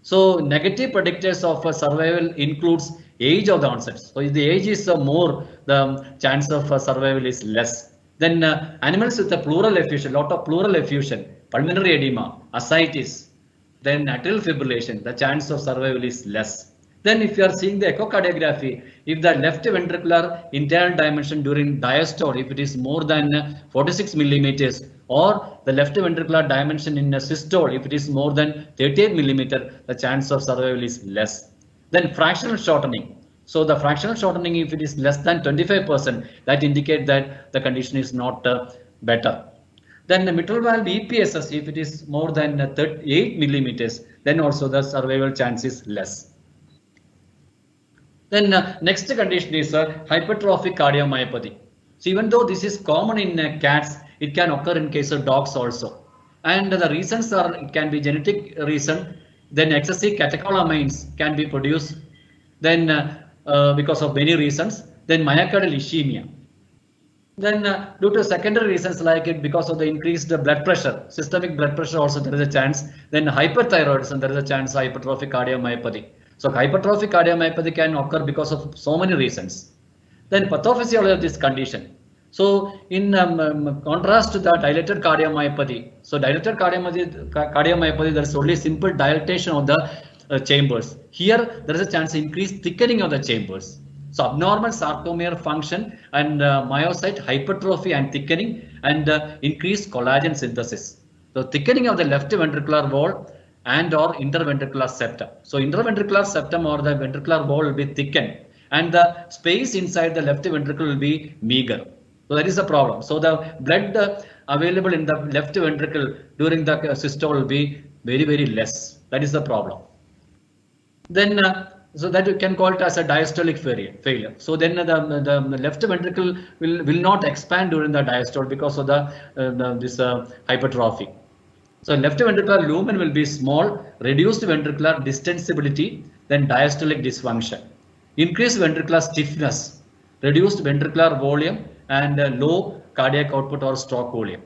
So negative predictors of survival includes age of the onset. So if the age is more, the chance of survival is less. Then animals with a pleural effusion, lot of pleural effusion, pulmonary edema, ascites, then atrial fibrillation, the chance of survival is less. Then if you are seeing the echocardiography, if the left ventricular internal dimension during diastole, if it is more than 46 millimeters, or the left ventricular dimension in a systole, if it is more than 38 millimeter, the chance of survival is less. Then fractional shortening. So the fractional shortening, if it is less than 25%, that indicates that the condition is not better. Then the mitral valve EPSS, if it is more than 38 millimeters, then also the survival chance is less. Then next condition is hypertrophic cardiomyopathy. So even though this is common in cats, it can occur in case of dogs also. And the reasons are, it can be genetic reason, then excessive catecholamines can be produced, then because of many reasons, then myocardial ischemia. Then due to secondary reasons like it because of the increased blood pressure, systemic blood pressure also there is a chance, then hyperthyroidism, there is a chance of hypertrophic cardiomyopathy. So hypertrophic cardiomyopathy can occur because of so many reasons. Then pathophysiology of this condition. So in contrast to the dilated cardiomyopathy, so dilated cardiomyopathy, there is only simple dilatation of the chambers. Here there is a chance of increased thickening of the chambers. So abnormal sarcomere function and myocyte hypertrophy and thickening and increased collagen synthesis. So thickening of the left ventricular wall and or interventricular septum. So interventricular septum or the ventricular wall will be thickened and the space inside the left ventricle will be meager. So that is the problem. So the blood available in the left ventricle during the systole will be very, very less. That is the problem. Then so that you can call it as a diastolic failure. So then the left ventricle will not expand during the diastole because of this hypertrophy. So left ventricular lumen will be small, reduced ventricular distensibility, then diastolic dysfunction, increased ventricular stiffness, reduced ventricular volume, and low cardiac output or stroke volume.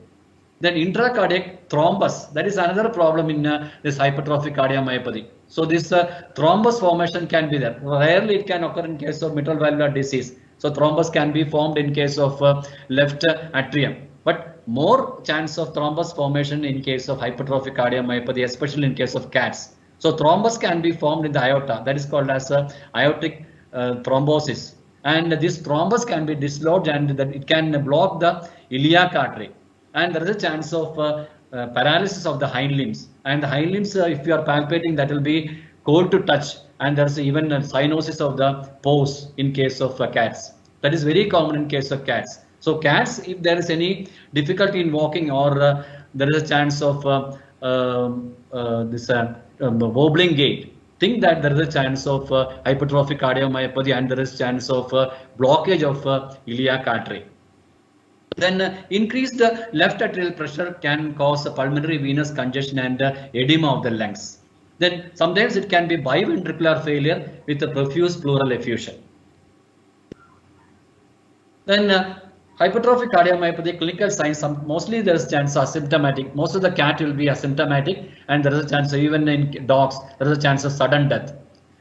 Then intracardiac thrombus, that is another problem in this hypertrophic cardiomyopathy. So this thrombus formation can be there. Rarely it can occur in case of mitral valvular disease. So thrombus can be formed in case of left atrium. But more chance of thrombus formation in case of hypertrophic cardiomyopathy, especially in case of cats. So thrombus can be formed in the aorta, that is called as a aortic thrombosis, and this thrombus can be dislodged and that it can block the iliac artery, and there is a chance of paralysis of the hind limbs, and the hind limbs, if you are palpating, that will be cold to touch, and there is even a cyanosis of the pores in case of cats. That is very common in case of cats. So cats, if there is any difficulty in walking or there is a chance of wobbling gait, think that there is a chance of hypertrophic cardiomyopathy and there is chance of blockage of iliac artery. Then increased left atrial pressure can cause a pulmonary venous congestion and edema of the lungs. Then sometimes it can be biventricular failure with a profuse pleural effusion. Then hypertrophic cardiomyopathy clinical signs, mostly there is chance asymptomatic. Most of the cat will be asymptomatic, and there is a chance, even in dogs, there is a chance of sudden death.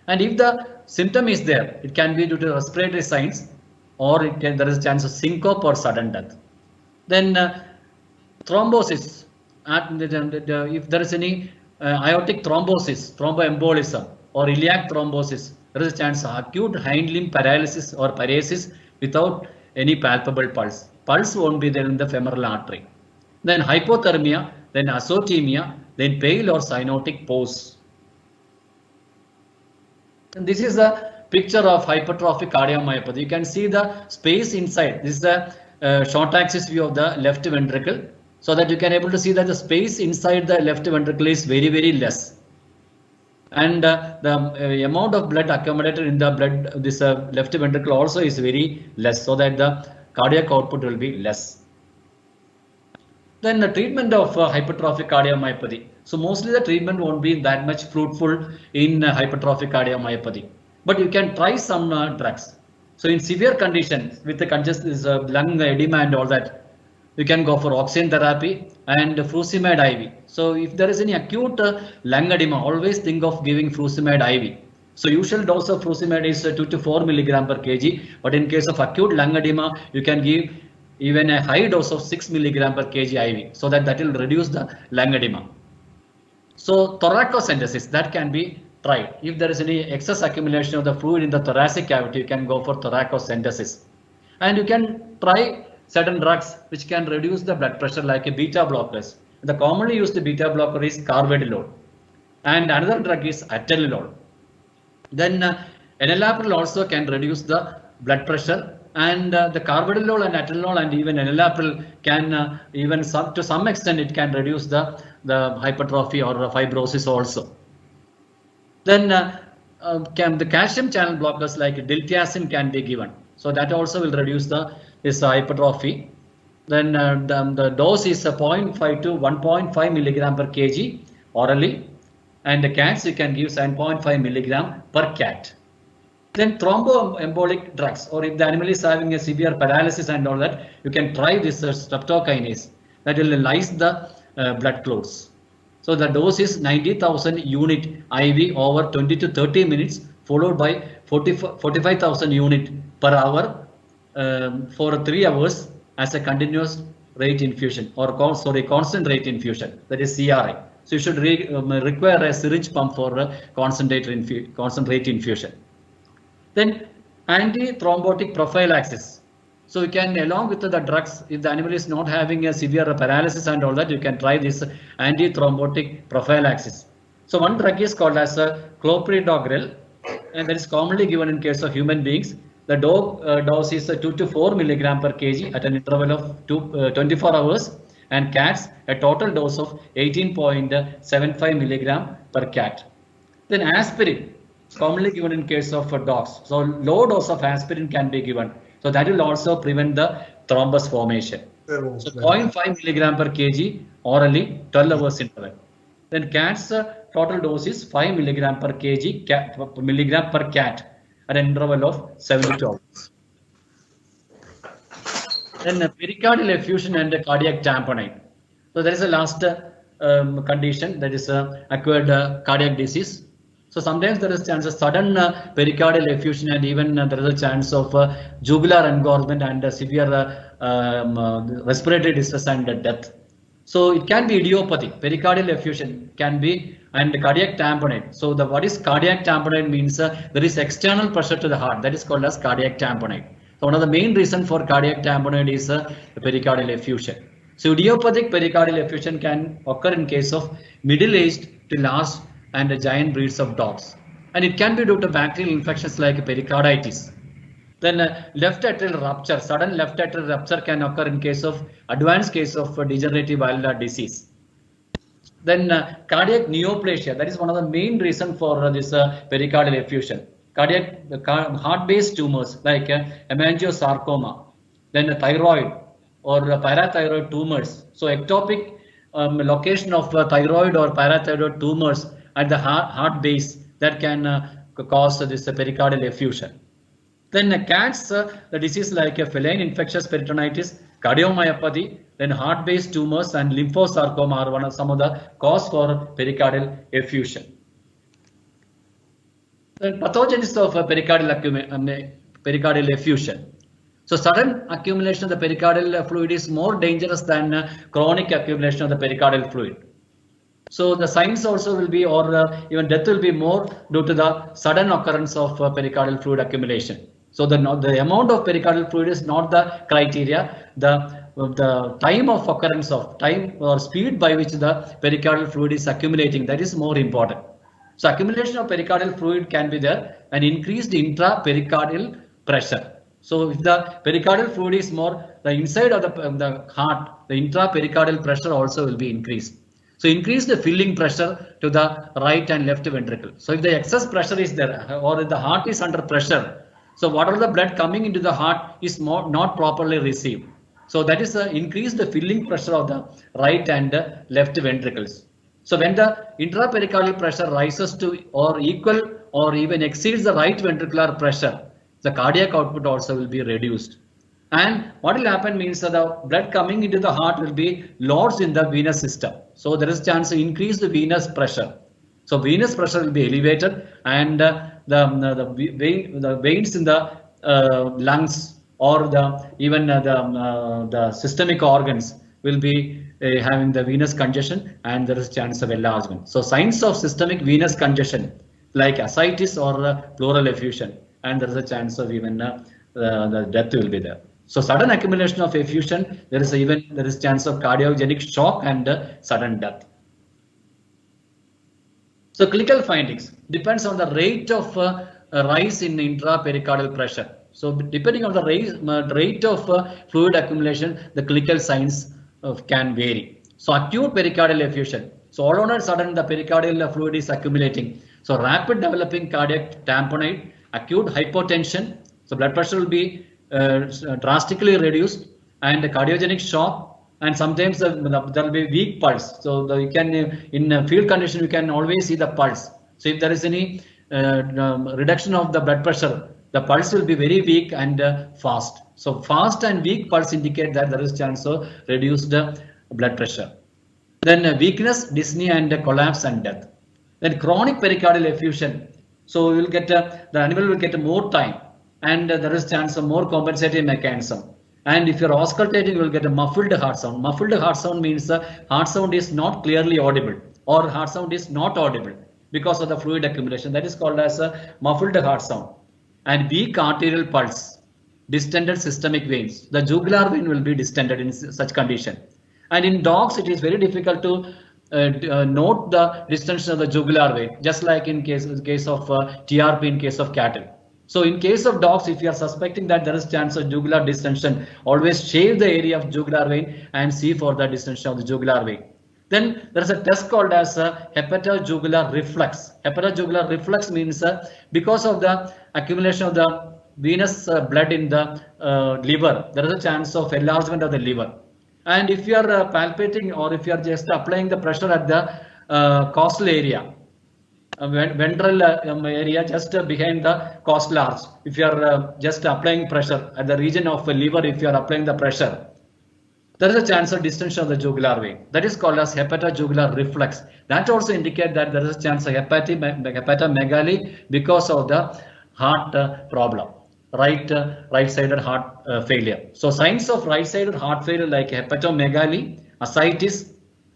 And if the symptom is there, it can be due to respiratory signs, or there is a chance of syncope or sudden death. Then thrombosis, if there is any aortic thrombosis, thromboembolism, or iliac thrombosis, there is a chance of acute hind limb paralysis or paresis without any palpable pulse. Pulse won't be there in the femoral artery. Then hypothermia, then azotemia, then pale or cyanotic pose. And this is a picture of hypertrophic cardiomyopathy. You can see the space inside. This is the short axis view of the left ventricle, so that you can able to see that the space inside the left ventricle is very, very less. And the amount of blood accumulated in the blood, this left ventricle also is very less, so that the cardiac output will be less. Then the treatment of hypertrophic cardiomyopathy. So mostly the treatment won't be that much fruitful in hypertrophic cardiomyopathy, but you can try some drugs. So in severe conditions with the congested lung edema and all that, you can go for oxygen therapy and furosemide IV. So if there is any acute lung edema, always think of giving furosemide IV. So usual dose of furosemide is 2 to 4 milligram per kg, but in case of acute lung edema, you can give even a high dose of 6 milligram per kg IV, so that will reduce the lung edema. So thoracocentesis, that can be tried. If there is any excess accumulation of the fluid in the thoracic cavity, you can go for thoracocentesis. And you can try certain drugs which can reduce the blood pressure, like a beta blockers. The commonly used beta blocker is carvedilol, and another drug is atenolol. Then enalapril also can reduce the blood pressure, and the carvedilol and atenolol and even enalapril can even to some extent it can reduce the hypertrophy or fibrosis also. Then the calcium channel blockers like diltiazem can be given, so that also will reduce this hypertrophy. Then the dose is 0.5 to 1.5 milligram per kg orally, and the cats you can give 7.5 milligram per cat. Then thromboembolic drugs, or if the animal is having a severe paralysis and all that, you can try this streptokinase that will lyse the blood clots. So the dose is 90,000 unit IV over 20 to 30 minutes, followed by 45,000 unit per hour for 3 hours as a continuous rate infusion, or constant rate infusion, that is CRI. So you should require a syringe pump for constant rate infusion. Then anti-thrombotic prophylaxis. So you can, along with the drugs, if the animal is not having a severe paralysis and all that, you can try this anti-thrombotic prophylaxis. So one drug is called as clopidogrel, and that is commonly given in case of human beings. The dose is 2 to 4 milligram per kg at an interval of 24 hours, and cats a total dose of 18.75 milligram per cat. Then aspirin, commonly given in case of dogs. So low dose of aspirin can be given. So that will also prevent the thrombus formation. So 0.5 milligram per kg orally, 12 hours interval. Then cats total dose is 5 milligram per kg milligram per cat at an interval of 72 hours. Then pericardial effusion and cardiac tamponade. So there is a last condition, that is acquired cardiac disease. So sometimes there is chance of sudden pericardial effusion, and even there is a chance of jugular engorgement and severe respiratory distress and death. So it can be idiopathic, pericardial effusion can be, and cardiac tamponade. So what is cardiac tamponade means there is external pressure to the heart, that is called as cardiac tamponade. So one of the main reason for cardiac tamponade is the pericardial effusion. So idiopathic pericardial effusion can occur in case of middle-aged to large and giant breeds of dogs, and it can be due to bacterial infections like pericarditis. Then left atrial rupture, sudden left atrial rupture can occur in case of advanced case of degenerative valvular disease. Then cardiac neoplasia, that is one of the main reason for this pericardial effusion. Cardiac heart-based tumors like hemangiosarcoma, then thyroid or parathyroid tumors. So ectopic location of thyroid or parathyroid tumors at the heart base that can cause this pericardial effusion. Then cats, the disease like feline infectious peritonitis, cardiomyopathy, then heart-based tumors and lymphosarcoma are some of the cause for pericardial effusion. Then pathogenesis of pericardial effusion. So sudden accumulation of the pericardial fluid is more dangerous than chronic accumulation of the pericardial fluid. So the signs also will be, or even death will be more due to the sudden occurrence of pericardial fluid accumulation. So the amount of pericardial fluid is not the criteria. The time of occurrence of time or speed by which the pericardial fluid is accumulating, that is more important. So accumulation of pericardial fluid can be there and increased intrapericardial pressure. So if the pericardial fluid is more, the inside of the heart, the intrapericardial pressure also will be increased. So increase the filling pressure to the right and left ventricle. So if the excess pressure is there or if the heart is under pressure, so whatever the blood coming into the heart is not properly received. So that is increase the filling pressure of the right and left ventricles. So when the intrapericardial pressure rises to or equal or even exceeds the right ventricular pressure, the cardiac output also will be reduced. And what will happen means that the blood coming into the heart will be lodged in the venous system. So there is a chance to increase the venous pressure. So venous pressure will be elevated, and the veins in the lungs or the systemic organs will be having the venous congestion, and there is chance of enlargement. So signs of systemic venous congestion like ascites or pleural effusion, and there is a chance of even the death will be there. So sudden accumulation of effusion, there is chance of cardiogenic shock and sudden death. So clinical findings depends on the rate of rise in intrapericardial pressure. So depending on the rate of fluid accumulation, the clinical signs can vary. So acute pericardial effusion. So all on a sudden the pericardial fluid is accumulating. So rapid developing cardiac tamponade, acute hypotension. So blood pressure will be drastically reduced, and cardiogenic shock. And sometimes there will be weak pulse. So you can, in field condition, you can always see the pulse. So if there is any reduction of the blood pressure, the pulse will be very weak and fast. So fast and weak pulse indicate that there is chance of reduced blood pressure. Then weakness, dyspnea, and collapse and death. Then chronic pericardial effusion. So you will get the animal will get more time, and there is chance of more compensating mechanism. And if you're auscultating, you will get a muffled heart sound. Muffled heart sound means the heart sound is not clearly audible, or heart sound is not audible because of the fluid accumulation. That is called as a muffled heart sound. And weak arterial pulse, distended systemic veins. The jugular vein will be distended in such condition. And in dogs, it is very difficult to note the distension of the jugular vein, just like in case of TRP in case of cattle. So in case of dogs, if you are suspecting that there is chance of jugular distension, always shave the area of jugular vein and see for the distension of the jugular vein. Then there is a test called as hepatojugular reflux. Hepatojugular reflux means because of the accumulation of the venous blood in the liver, there is a chance of enlargement of the liver. And if you are palpating, or if you are just applying the pressure at the costal area, ventral area just behind the costal arch, if you are just applying pressure at the region of the liver, if you are applying the pressure, there is a chance of distension of the jugular vein. That is called as hepatojugular reflux. That also indicates that there is a chance of hepatomegaly because of the heart problem. right-sided heart failure. So signs of right-sided heart failure like hepatomegaly, ascites,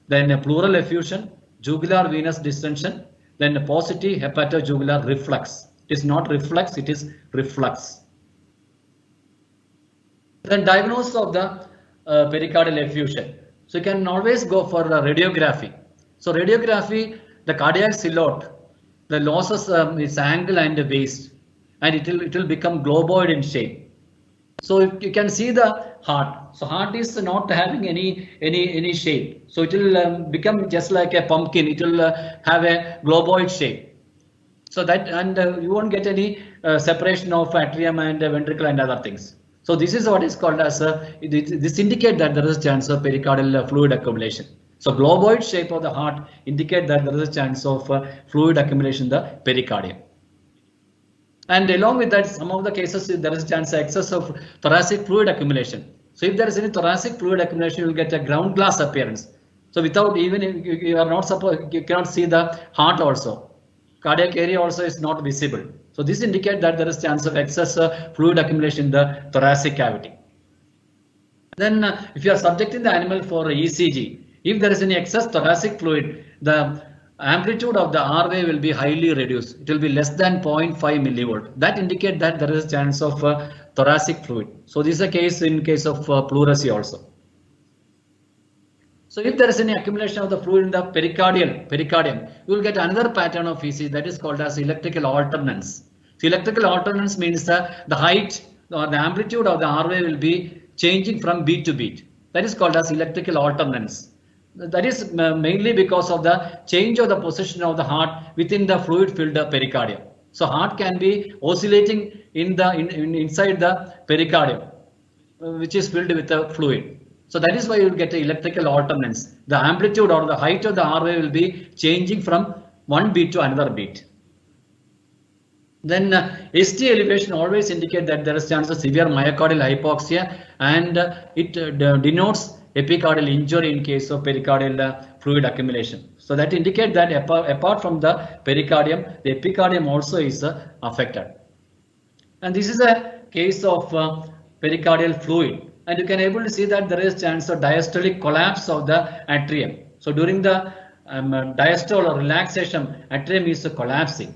then a pleural effusion, jugular venous distension, then a positive hepatojugular reflux. It is not reflux, it is reflux. Then diagnosis of the pericardial effusion. So you can always go for radiography. So radiography, the cardiac silhouette, the losses its angle and the waist, and it will become globoid in shape. So if you can see the heart. So heart is not having any shape. So it will become just like a pumpkin. It will have a globoid shape. So that, and you won't get any separation of atrium and ventricle and other things. So this is what is called as this indicate that there is a chance of pericardial fluid accumulation. So globoid shape of the heart indicate that there is a chance of fluid accumulation in the pericardium. And along with that, some of the cases there is a chance of excess of thoracic fluid accumulation. So if there is any thoracic fluid accumulation, you will get a ground glass appearance. So without even you are not supposed, you cannot see the heart also. Cardiac area also is not visible. So this indicates that there is chance of excess fluid accumulation in the thoracic cavity. Then if you are subjecting the animal for ECG, if there is any excess thoracic fluid, the amplitude of the R wave will be highly reduced. It will be less than 0.5 millivolt. That indicates that there is chance of thoracic fluid. So this is a case in case of pleurisy also. So if there is any accumulation of the fluid in the pericardium, you will get another pattern of ECG that is called as electrical alternance. So electrical alternance means the height or the amplitude of the R wave will be changing from beat to beat. That is called as electrical alternance. That is mainly because of the change of the position of the heart within the fluid filled pericardium. So heart can be oscillating in the inside the pericardium, which is filled with the fluid. So that is why you will get electrical alternance. The amplitude or the height of the R wave will be changing from one beat to another beat. Then ST elevation always indicate that there is chance of severe myocardial hypoxia, and it denotes epicardial injury in case of pericardial fluid accumulation. So that indicate that apart from the pericardium, the epicardium also is affected. And this is a case of pericardial fluid, and you can able to see that there is chance of diastolic collapse of the atrium. So during the diastole or relaxation, atrium is collapsing.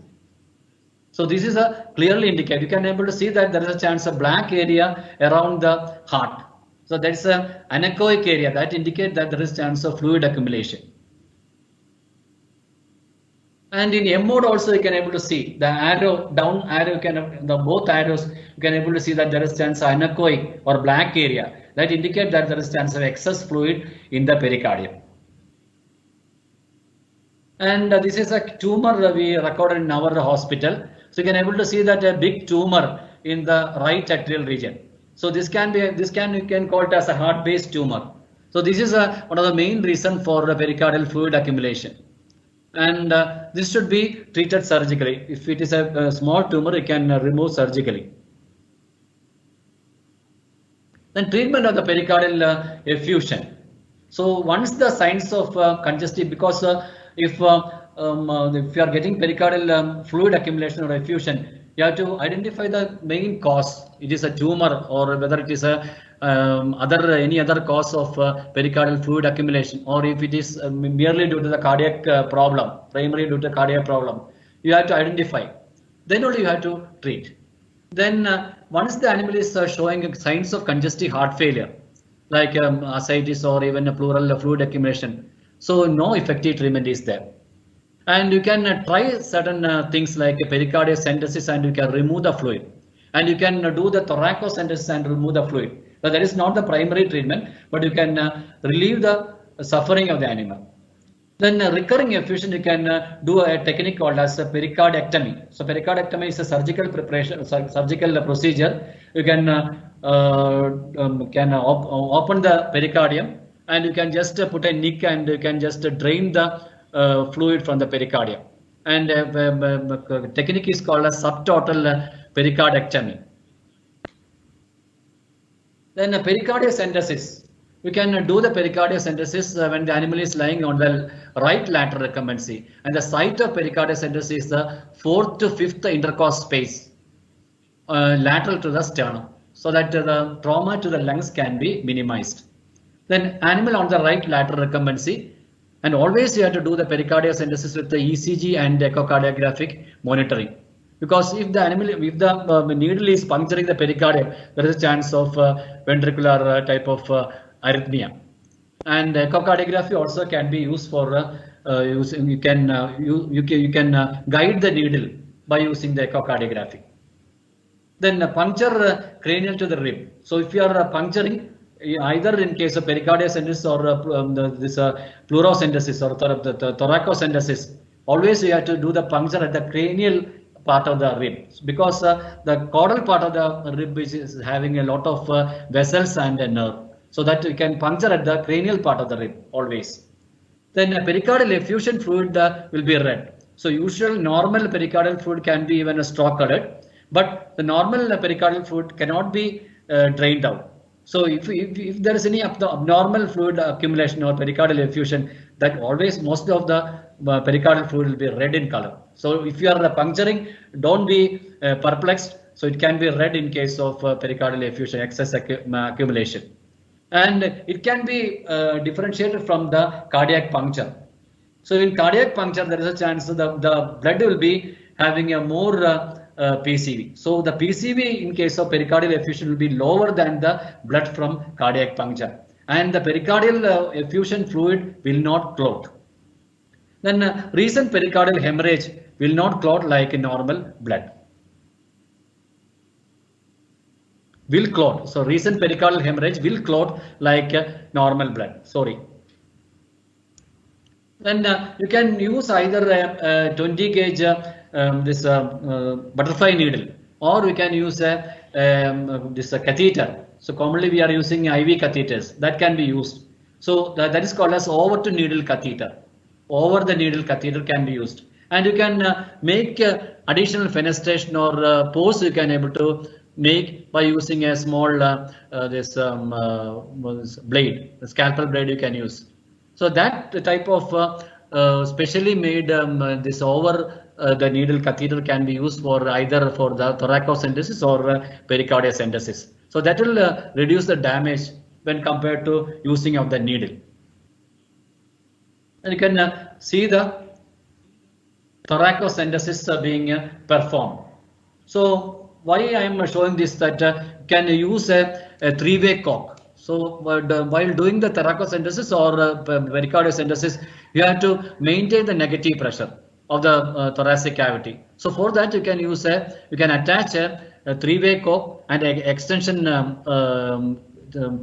So this is a clearly indicate. You can able to see that there is a chance of black area around the heart. So that's an anechoic area that indicate that there is chance of fluid accumulation. And in M mode also you can able to see the arrow, down arrow, both arrows you can able to see that there is chance of anechoic or black area that indicate that there is chance of excess fluid in the pericardium. And this is a tumor we recorded in our hospital. So you can able to see that a big tumor in the right atrial region. So this can be you can call it as a heart-based tumor. So this is one of the main reason for pericardial fluid accumulation. And this should be treated surgically. If it is a small tumor, you can remove surgically. Then treatment of the pericardial effusion. So once the signs of congestive, because if you are getting pericardial fluid accumulation or effusion, you have to identify the main cause. It is a tumor or whether it is a any other cause of pericardial fluid accumulation, or if it is merely due to the cardiac problem, primarily due to cardiac problem. You have to identify. Then only you have to treat. Then once the animal is showing signs of congestive heart failure, like ascites or even a pleural fluid accumulation, so no effective treatment is there. And you can try certain things like pericardiocentesis, and you can remove the fluid. And you can do the thoracocentesis and remove the fluid. But that is not the primary treatment, but you can relieve the suffering of the animal. Then recurring effusion, you can do a technique called as a pericardectomy. So pericardectomy is a surgical preparation, surgical procedure. You can open the pericardium, and you can just put a nick, and you can just drain the fluid from the pericardium. And technique is called as subtotal pericardectomy. Then pericardiocentesis. We can do the pericardiocentesis when the animal is lying on the right lateral recumbency, and the site of pericardiocentesis is the 4th to 5th intercostal space. lateral to the sternum, so that the trauma to the lungs can be minimized. Then animal on the right lateral recumbency, and always you have to do the pericardiocentesis with the ECG and echocardiographic monitoring. Because if the animal, if the needle is puncturing the pericardium, there is a chance of ventricular type of arrhythmia. And echocardiography also can be used for using. You can guide the needle by using the echocardiography. Then puncture cranial to the rib. So if you are puncturing, either in case of pericardiocentesis or this pleurocentesis or the thoracocentesis, always you have to do the puncture at the cranial part of the rib, because the caudal part of the rib is having a lot of vessels and a nerve, so that you can puncture at the cranial part of the rib always. Then pericardial effusion fluid will be red. So usual normal pericardial fluid can be even a straw colored, but the normal pericardial fluid cannot be drained out. So if there is any abnormal fluid accumulation or pericardial effusion, that always most of the pericardial fluid will be red in color. So if you are puncturing, don't be perplexed. So it can be red in case of pericardial effusion, excess accumulation. And it can be differentiated from the cardiac puncture. So in cardiac puncture, there is a chance the blood will be having a more PCV. So the PCV in case of pericardial effusion will be lower than the blood from cardiac puncture, and the pericardial effusion fluid will not clot. Then recent pericardial hemorrhage will not clot like normal blood. Will clot. So recent pericardial hemorrhage will clot like normal blood. Sorry. Then you can use either a 20 gauge this butterfly needle, or we can use this catheter. So commonly we are using IV catheters, that can be used. So that is called as over to needle catheter. Over the needle catheter can be used, and you can make additional fenestration or pores you can able to make by using a small this blade, the scalpel blade you can use. So that type of specially made this over the needle catheter can be used for either for the thoracocentesis or pericardiocentesis. So that will reduce the damage when compared to using of the needle. And you can see the thoracocentesis being performed. So why I am showing this, that can use a three-way cock. So while doing the thoracocentesis or pericardiocentesis, you have to maintain the negative pressure of the thoracic cavity. So for that you can use you can attach a three-way cock and an extension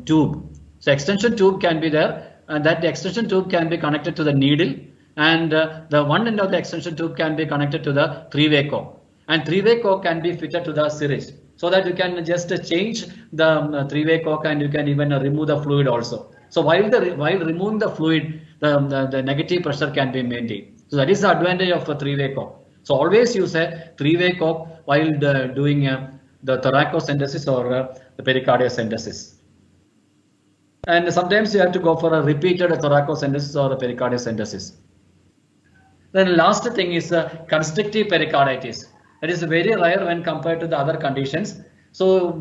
tube. So extension tube can be there, and that extension tube can be connected to the needle, and the one end of the extension tube can be connected to the three-way cock, and three-way cock can be fitted to the syringe, so that you can just change the three-way cock, and you can even remove the fluid also. So while removing the fluid, the negative pressure can be maintained. So that is the advantage of a three-way cock. So always use a three-way cock while doing the thoracocentesis or the pericardiocentesis. And sometimes you have to go for a repeated thoracocentesis or a pericardiocentesis. Then last thing is constrictive pericarditis. That is very rare when compared to the other conditions. So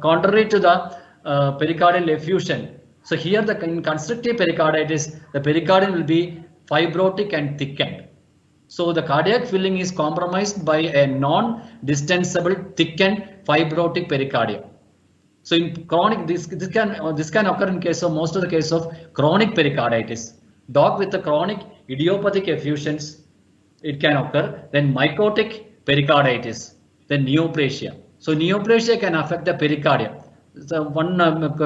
contrary to the pericardial effusion, so here in constrictive pericarditis, the pericardium will be fibrotic and thickened. So the cardiac filling is compromised by a non-distensible thickened fibrotic pericardium. So in chronic, this can occur in case of most of the case of chronic pericarditis. Dog with the chronic idiopathic effusions, it can occur. Then mycotic pericarditis, then neoplasia. So neoplasia can affect the pericardium. So one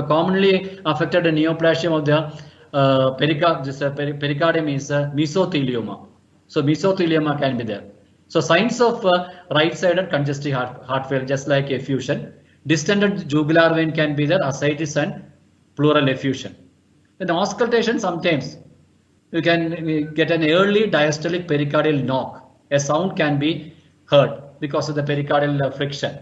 commonly affected neoplasia of the pericardium is mesothelioma. So mesothelioma can be there. So signs of right-sided congestive heart failure, just like effusion. Distended jugular vein can be there, ascites and pleural effusion. In auscultation, sometimes you can get an early diastolic pericardial knock. A sound can be heard because of the pericardial friction.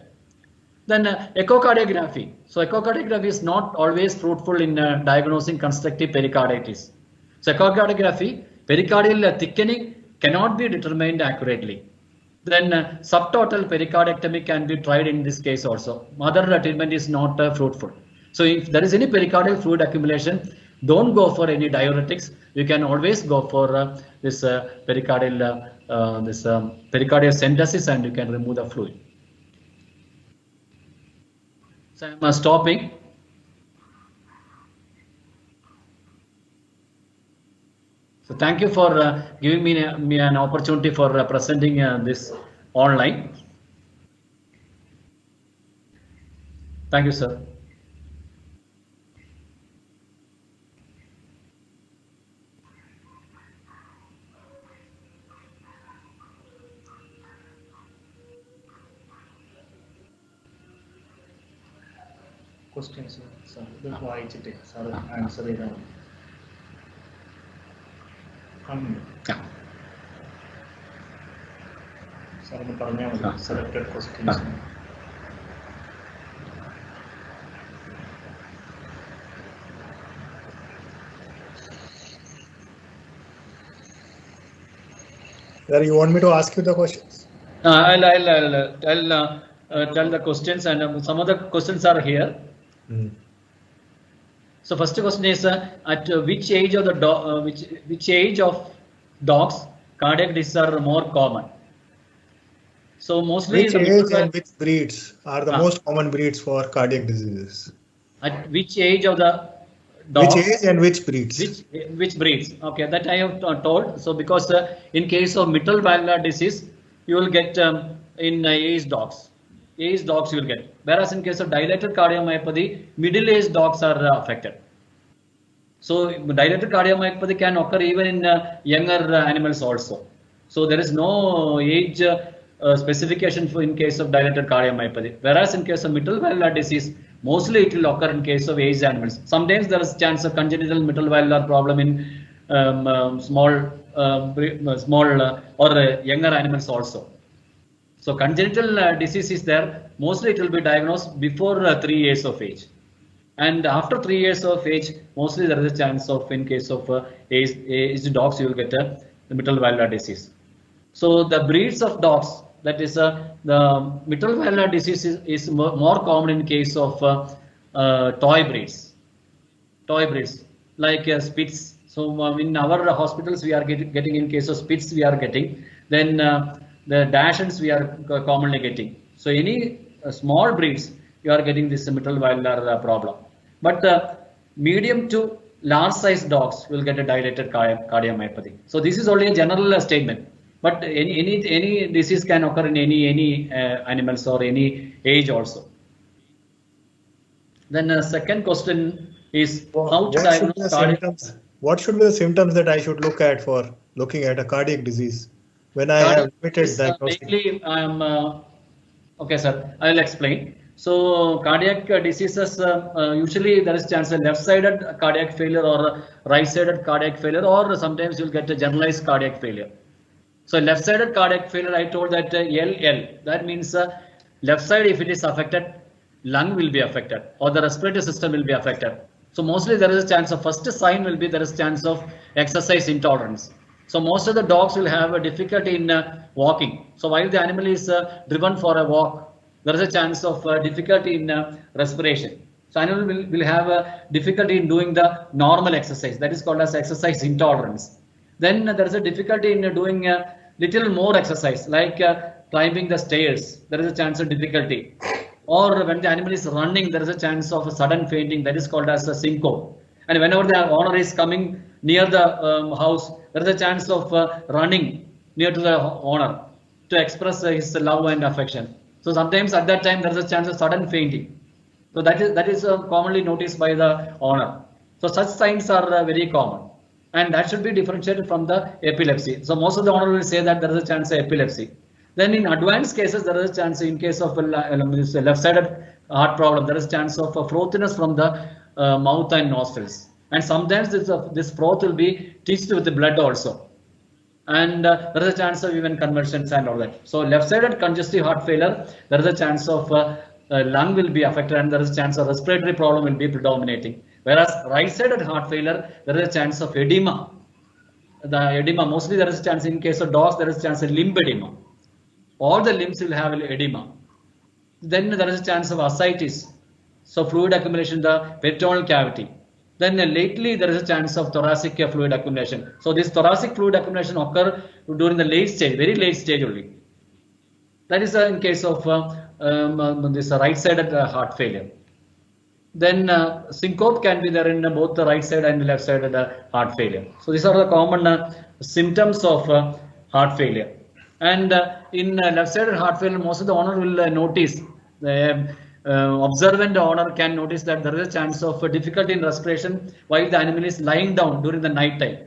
Then echocardiography. So echocardiography is not always fruitful in diagnosing constrictive pericarditis. So echocardiography, pericardial thickening cannot be determined accurately. Then subtotal pericardiectomy can be tried in this case also. Other treatment is not fruitful. So if there is any pericardial fluid accumulation, don't go for any diuretics. You can always go for this pericardial centesis, and you can remove the fluid. So I'm stopping. So thank you for giving me an opportunity for presenting this online. Thank you, sir. Questions, sir. വായിച്ചിട്ട് sir answer ചെയ്താൽ സാറിന് പറഞ്ഞാൽ മതി. Selected questions. Sir, you want me to ask you the questions? I'll tell the questions, and some of the questions are here. So first question is at which age of the which age of dogs cardiac disease are more common? So mostly Which age and which breeds are the most common breeds for cardiac diseases? At which age of the dog? Which age and which breeds? Which breeds? Okay, that I have told. So because in case of mitral valvular disease, you will get in aged dogs. Aged dogs you will get. Whereas in case of dilated cardiomyopathy, middle-aged dogs are affected. So dilated cardiomyopathy can occur even in younger animals also. So there is no age specification for in case of dilated cardiomyopathy. Whereas in case of mitral valvular disease, mostly it will occur in case of aged animals. Sometimes there is chance of congenital mitral valvular problem in small or younger animals also. So congenital disease is there. Mostly it will be diagnosed before 3 years of age, and after 3 years of age, mostly there is a chance of in case of aged dogs you will get the mitral valvular disease. So the breeds of dogs, that is the mitral valvular disease is more common in case of toy breeds like Spitz. So in our hospitals we are getting in case of Spitz we are getting. Then the Dachshunds we are commonly getting. So any small breeds you are getting this mitral valvular problem. But medium to large size dogs will get a dilated cardiomyopathy. So this is only a general statement. But any disease can occur in any animals or any age also. Then second question is how to diagnose cardiac. What should be the symptoms that I should look at for looking at a cardiac disease when I have limited diagnostic? Okay, sir. I will explain. So cardiac diseases usually there is chance of left-sided cardiac failure or right-sided cardiac failure, or sometimes you'll get a generalized cardiac failure. So left-sided cardiac failure, I told that LL, that means left side if it is affected, lung will be affected or the respiratory system will be affected. So mostly there is a chance of first sign will be there is chance of exercise intolerance. So most of the dogs will have a difficulty in walking. So while the animal is driven for a walk, there is a chance of difficulty in respiration. So animal will have a difficulty in doing the normal exercise, that is called as exercise intolerance. Then there is a difficulty in doing little more exercise like climbing the stairs, there is a chance of difficulty. Or when the animal is running, there is a chance of a sudden fainting, that is called as a syncope. And whenever the owner is coming near the house, there is a chance of running near to the owner to express his love and affection. So sometimes at that time there is a chance of sudden fainting. So that is commonly noticed by the owner. So such signs are very common, and that should be differentiated from the epilepsy. So most of the owner will say that there is a chance of epilepsy. Then in advanced cases there is a chance, in case of left-sided heart problem, there is a chance of frothiness from the mouth and nostrils, and sometimes this froth will be tinged with the blood also, and there is a chance of even convulsions and all that. So left-sided congestive heart failure, there is a chance of lung will be affected, and there is a chance of respiratory problem will be predominating. Whereas right-sided heart failure, there is a chance of edema. The edema, mostly there is a chance in case of dogs, there is a chance of limb edema. all the limbs will have edema. Then there is a chance of ascites, so fluid accumulation in the peritoneal cavity. Then lately there is a chance of thoracic fluid accumulation. So this thoracic fluid accumulation occur during the late stage, very late stage only. That is in case of this right-sided heart failure. Then syncope can be there in both the right side and left-sided heart failure. So these are the common symptoms of heart failure. And in left-sided heart failure, most of the owner will notice, the observant owner can notice that there is a chance of difficulty in respiration while the animal is lying down during the night time.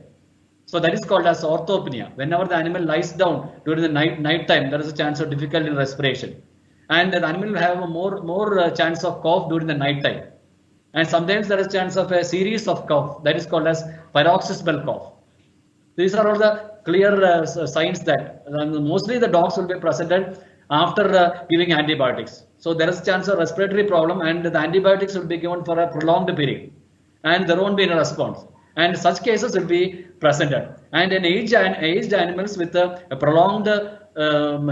So that is called as orthopnea. Whenever the animal lies down during the night time, there is a chance of difficulty in respiration. And the animal will have a more chance of cough during the night time. And sometimes there is a chance of a series of cough that is called as paroxysmal cough. These are all the clear signs that mostly the dogs will be presented after giving antibiotics. So there is a chance of respiratory problem and the antibiotics will be given for a prolonged period and there won't be any response. And such cases will be presented. And in aged animals with a prolonged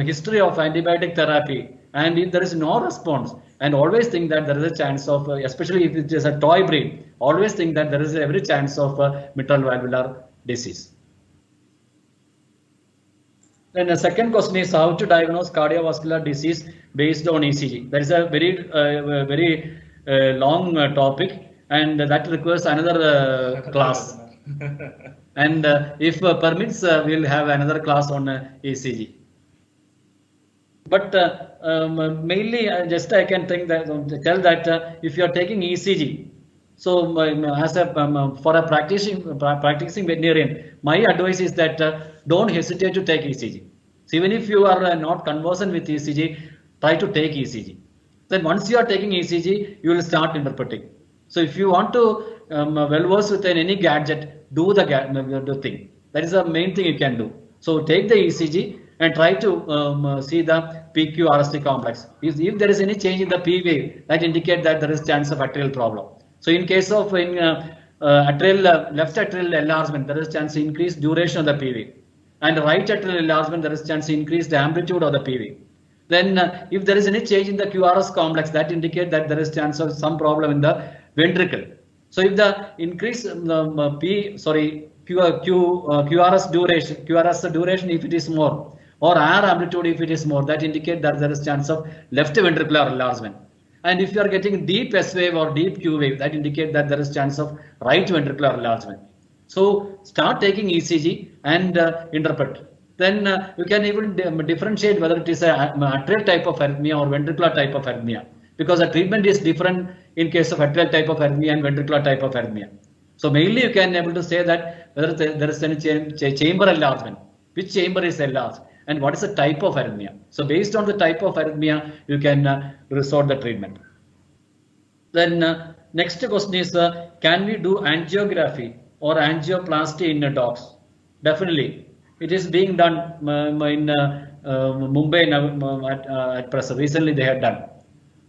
history of antibiotic therapy, and if there is no response, and always think that there is a chance of, especially if it is a toy breed, always think that there is every chance of mitral valvular disease. Then the second question is how to diagnose cardiovascular disease based on ECG. That is a very long topic, and that requires another class. And if permits, we will have another class on ECG. But mainly, just I can think that tell that if you are taking ECG, so as a for a practicing veterinarian, my advice is that don't hesitate to take ECG. So even if you are not conversant with ECG, try to take ECG. Then once you are taking ECG, you will start interpreting. So if you want to well versed with any gadget, do the thing. That is the main thing you can do. So take the ECG and try to see the PQ-RST complex. If there is any change in the P wave, that indicate that there is chance of atrial problem. So in case of left atrial enlargement, there is chance to increase duration of the P wave. And right atrial enlargement, there is chance to increase the amplitude of the P wave. Then if there is any change in the QRS complex, that indicate that there is chance of some problem in the ventricle. So if the increase QRS duration if it is more, or R amplitude if it is more, that indicate that there is chance of left ventricular enlargement. And if you are getting deep S wave or deep Q wave, that indicate that there is chance of right ventricular enlargement. So start taking ECG and interpret. Then you can even differentiate whether it is a atrial type of arrhythmia or ventricular type of arrhythmia, because the treatment is different in case of atrial type of arrhythmia and ventricular type of arrhythmia. So mainly you can able to say that whether there is any chamber enlargement, which chamber is enlarged, and what is the type of arrhythmia. So based on the type of arrhythmia, you can resort the treatment. Then next question is, can we do angiography or angioplasty in dogs? Definitely. It is being done in Mumbai at present. Recently they have done.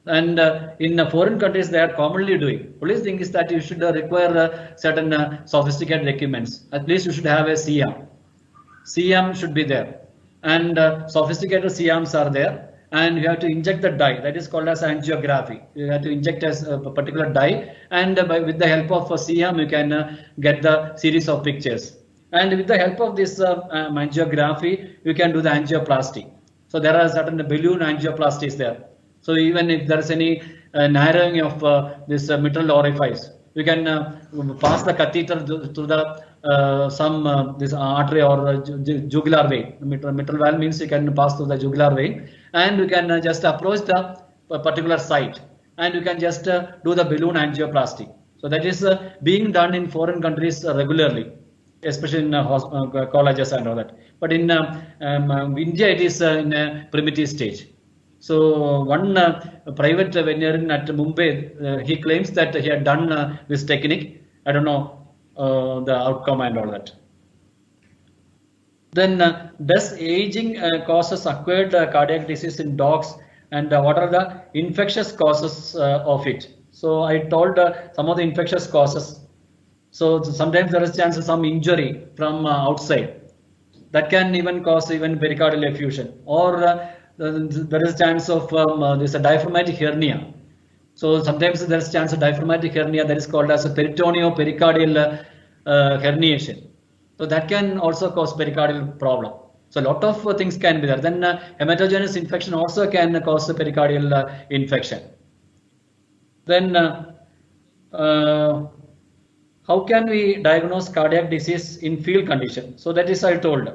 And in foreign countries they are commonly doing. Only thing is that you should require certain sophisticated equipments. At least you should have a CM. CM should be there. And sophisticated CMs are there. And you have to inject the dye, that is called as angiography. You have to inject a particular dye, and with the help of a CM you can get the series of pictures. And with the help of this angiography, you can do the angioplasty. So there are certain balloon angioplasties there. So even if there is any narrowing of this mitral orifice, you can pass the catheter through the this artery or jugular vein. Mitral valve means you can pass through the jugular vein, and you can just approach the particular site, and you can just do the balloon angioplasty. So that is being done in foreign countries regularly, especially in colleges and all that. But in India, it is in a primitive stage. So one private veterinarian at Mumbai, he claims that he had done this technique. I don't know the outcome and all that. Then does aging causes acquired cardiac disease in dogs, and what are the infectious causes of it? So I told some of the infectious causes. So sometimes there is chance of some injury from outside that can even cause even pericardial effusion, or there is a chance of this a diaphragmatic hernia. So sometimes there is a chance of diaphragmatic hernia that is called as a peritoneo-pericardial herniation. So that can also cause pericardial problem. So a lot of things can be there. Then hematogenous infection also can cause a pericardial infection. Then how can we diagnose cardiac disease in field condition? So that is I told.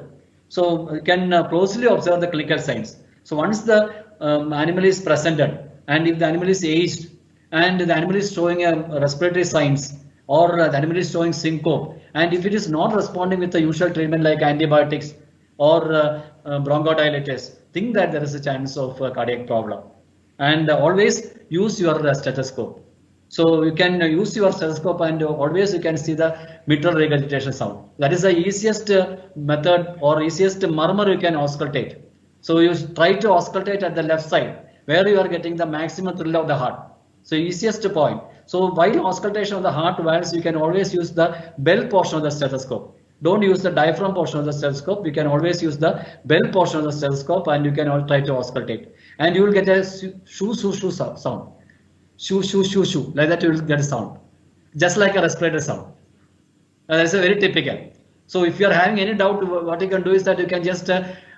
So you can closely observe the clinical signs. So once the animal is presented, and if the animal is aged and the animal is showing respiratory signs, or the animal is showing syncope, and if it is not responding with the usual treatment like antibiotics or bronchodilators, think that there is a chance of cardiac problem. And always use your stethoscope. So you can use your stethoscope and always you can see the mitral regurgitation sound. That is the easiest method or easiest murmur you can auscultate. So you try to auscultate at the left side where you are getting the maximum thrill of the heart. So easiest point. So while auscultation of the heart valves, you can always use the bell portion of the stethoscope. Don't use the diaphragm portion of the stethoscope. You can always use the bell portion of the stethoscope and you can all try to auscultate. And you will get a shoo shoo shoo sound. Shoo shoo shoo shoo. Like that you will get a sound. Just like a respirator sound. That's a very typical. So if you are having any doubt, what you can do is that you can just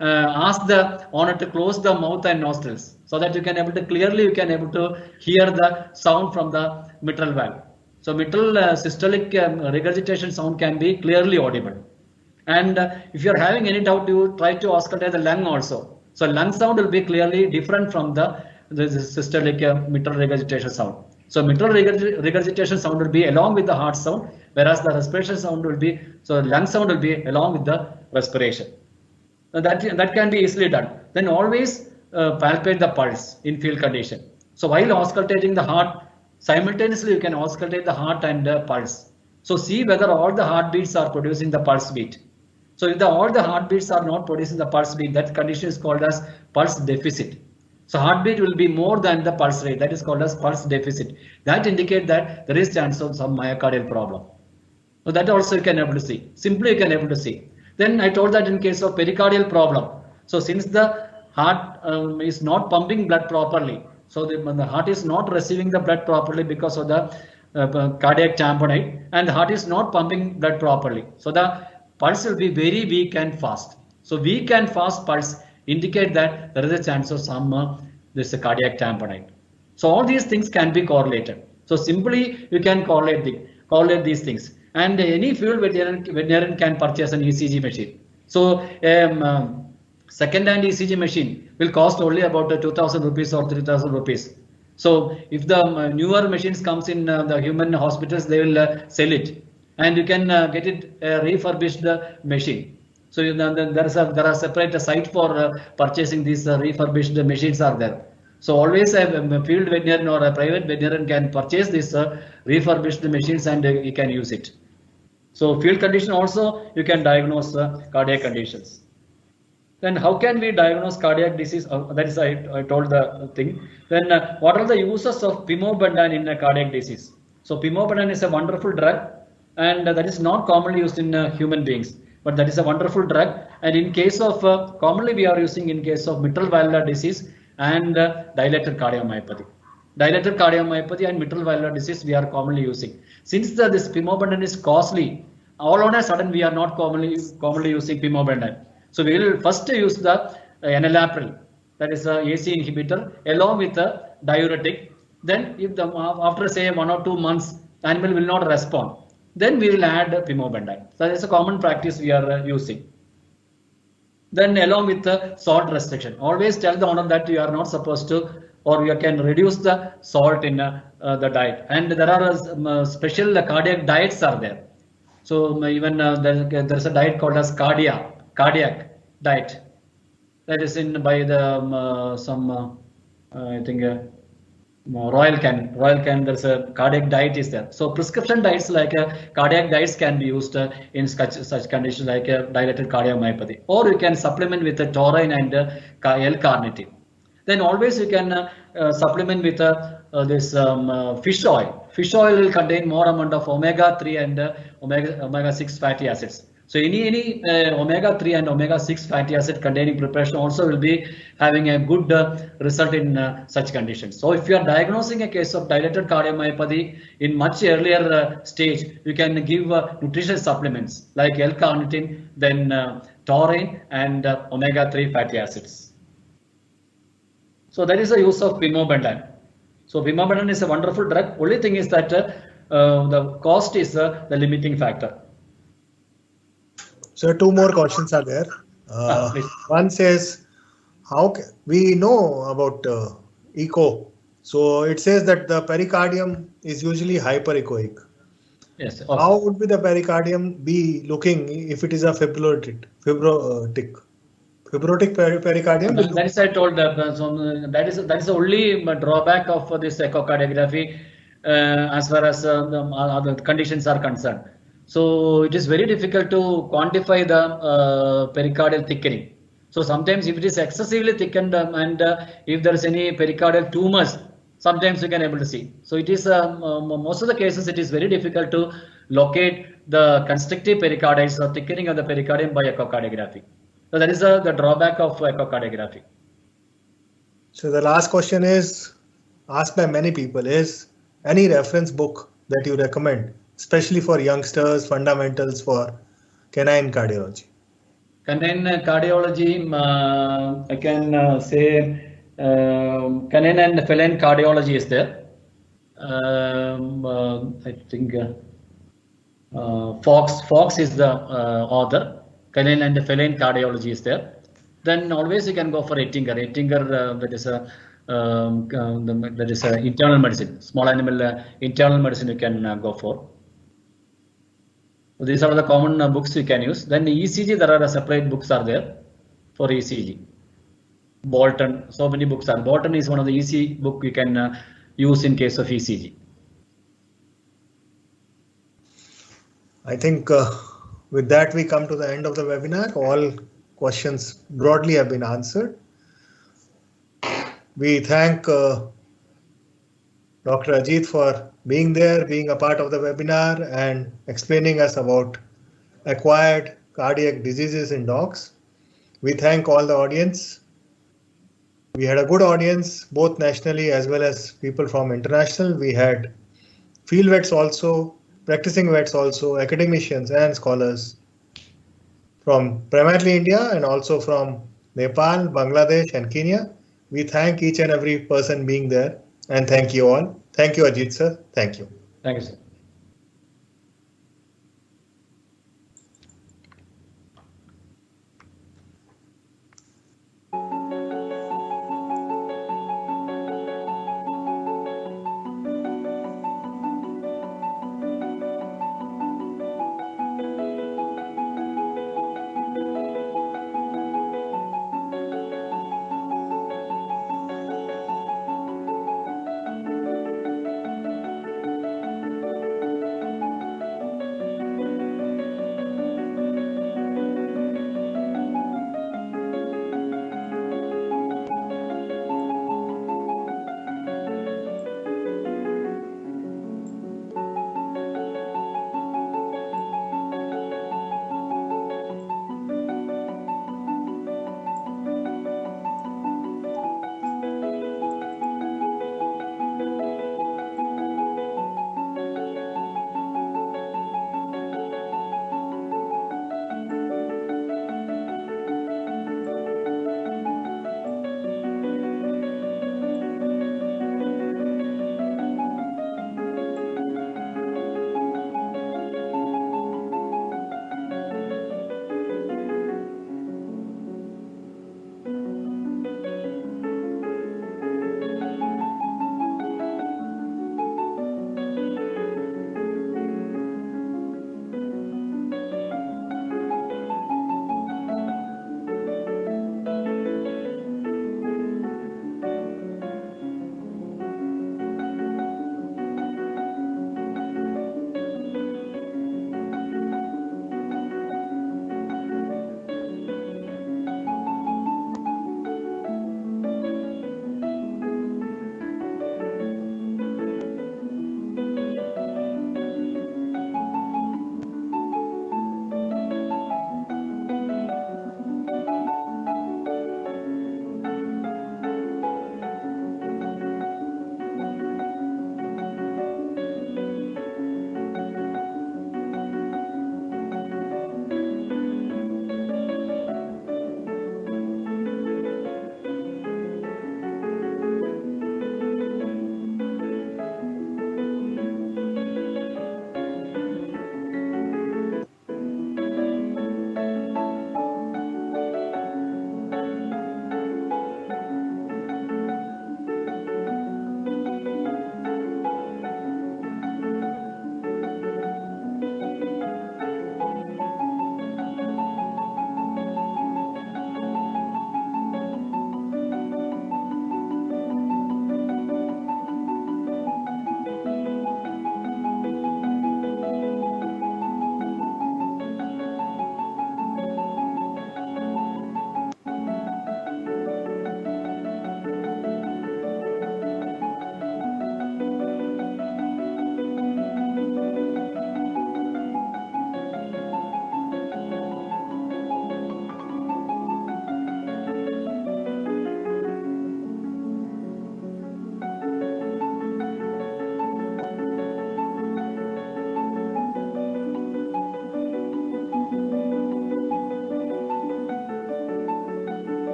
ask the owner to close the mouth and nostrils so that you can able to clearly hear the sound from the mitral valve. So mitral systolic regurgitation sound can be clearly audible. And if you are having any doubt, you try to auscultate the lung also. So lung sound will be clearly different from the systolic mitral regurgitation sound. So mitral regurgitation sound will be along with the heart sound, whereas the respiration sound will be, so lung sound will be along with the respiration. That can be easily done. Then always palpate the pulse in field condition. So while auscultating the heart, simultaneously you can auscultate the heart and pulse. So see whether all the heartbeats are producing the pulse beat. So if all the heartbeats are not producing the pulse beat, that condition is called as pulse deficit. So heartbeat will be more than the pulse rate. That is called as pulse deficit. That indicates that there is chance of some myocardial problem. So that also you can able to see. Simply you can able to see. Then I told that in case of pericardial problem. So since the heart is not pumping blood properly, so the heart is not receiving the blood properly because of the cardiac tamponade, and the heart is not pumping blood properly. So the pulse will be very weak and fast. So weak and fast pulse indicate that there is a chance of some this cardiac tamponade. So all these things can be correlated. So simply you can correlate these things. And any field veterinarian can purchase an ECG machine. So second-hand ECG machine will cost only about 2,000 rupees or 3,000 rupees. So if the newer machines comes in the human hospitals, they will sell it, and you can get it refurbished machine. So there are separate site for purchasing these refurbished machines are there. So always a field veterinarian or a private veterinarian can purchase these refurbished machines and you can use it. So field condition also you can diagnose cardiac conditions. Then how can we diagnose cardiac disease? That is I told the thing. Then what are the uses of pimobendan in a cardiac disease? So pimobendan is a wonderful drug, and that is not commonly used in human beings, but that is a wonderful drug. And in case of commonly we are using in case of mitral valvular disease and dilated cardiomyopathy. Dilated cardiomyopathy and mitral valvular disease we are commonly using. Since this pimobendan is costly, all on a sudden we are not commonly using pimobendan. So we will first use the enalapril, that is a AC inhibitor, along with the diuretic. Then if after say 1 or 2 months the animal will not respond, then we will add pimobendan. So that is a common practice we are using. Then along with the salt restriction, always tell the owner that you are not supposed to, or you can reduce the salt in the diet. And there are special cardiac diets are there. So even there is a diet called as cardiac diet, that is in by the I think Royal Canin. There's a cardiac diet is there. So prescription diets like cardiac diets can be used in such conditions like dilated cardiomyopathy, or you can supplement with the taurine and L-carnitine. Then always you can supplement with this fish oil. Fish oil will contain more amount of omega-3 and omega-6 fatty acids. So any omega-3 and omega-6 fatty acid containing preparation also will be having a good result in such conditions. So if you are diagnosing a case of dilated cardiomyopathy in much earlier stage, you can give nutritional supplements like L-carnitine, then taurine and omega-3 fatty acids. So that is the use of Pimobendan. So Pimobendan is a wonderful drug. Only thing is that the cost is the limiting factor. So two more questions are there. Please. One says, we know about echo. So it says that the pericardium is usually hyperechoic. Yes. How would be the pericardium be looking if it is a fibrotic pericardium? That is I told. That is the only drawback of this echocardiography as far as the other conditions are concerned. So it is very difficult to quantify the pericardial thickening. So sometimes if it is excessively thickened and if there is any pericardial tumors, sometimes you can able to see. So it is most of the cases it is very difficult to locate the constrictive pericarditis or thickening of the pericardium by echocardiography. So that is the drawback of echocardiography. So the last question is asked by many people: is any reference book that you recommend, especially for youngsters, fundamentals for canine cardiology? Canine cardiology, I can say canine and feline cardiology is there. I think Fox is the author. Canine and feline cardiology is there. Then always you can go for Ettinger. Ettinger, that is a internal medicine, small animal internal medicine you can go for. So these are the common books you can use. Then ECG, there are separate books are there for ECG. Bolton, so many books are. Bolton is one of the easy book you can use in case of ECG. I think with that we come to the end of the webinar. All questions broadly have been answered. We thank Dr. Ajit for being there, being a part of the webinar and explaining us about acquired cardiac diseases in dogs. We thank all the audience. We had a good audience, both nationally as well as people from international. We had field vets also, practicing vets also, academicians and scholars from primarily India and also from Nepal, Bangladesh and Kenya. We thank each and every person being there and thank you all. Thank you, Ajit sir. Thank you. Thank you, sir.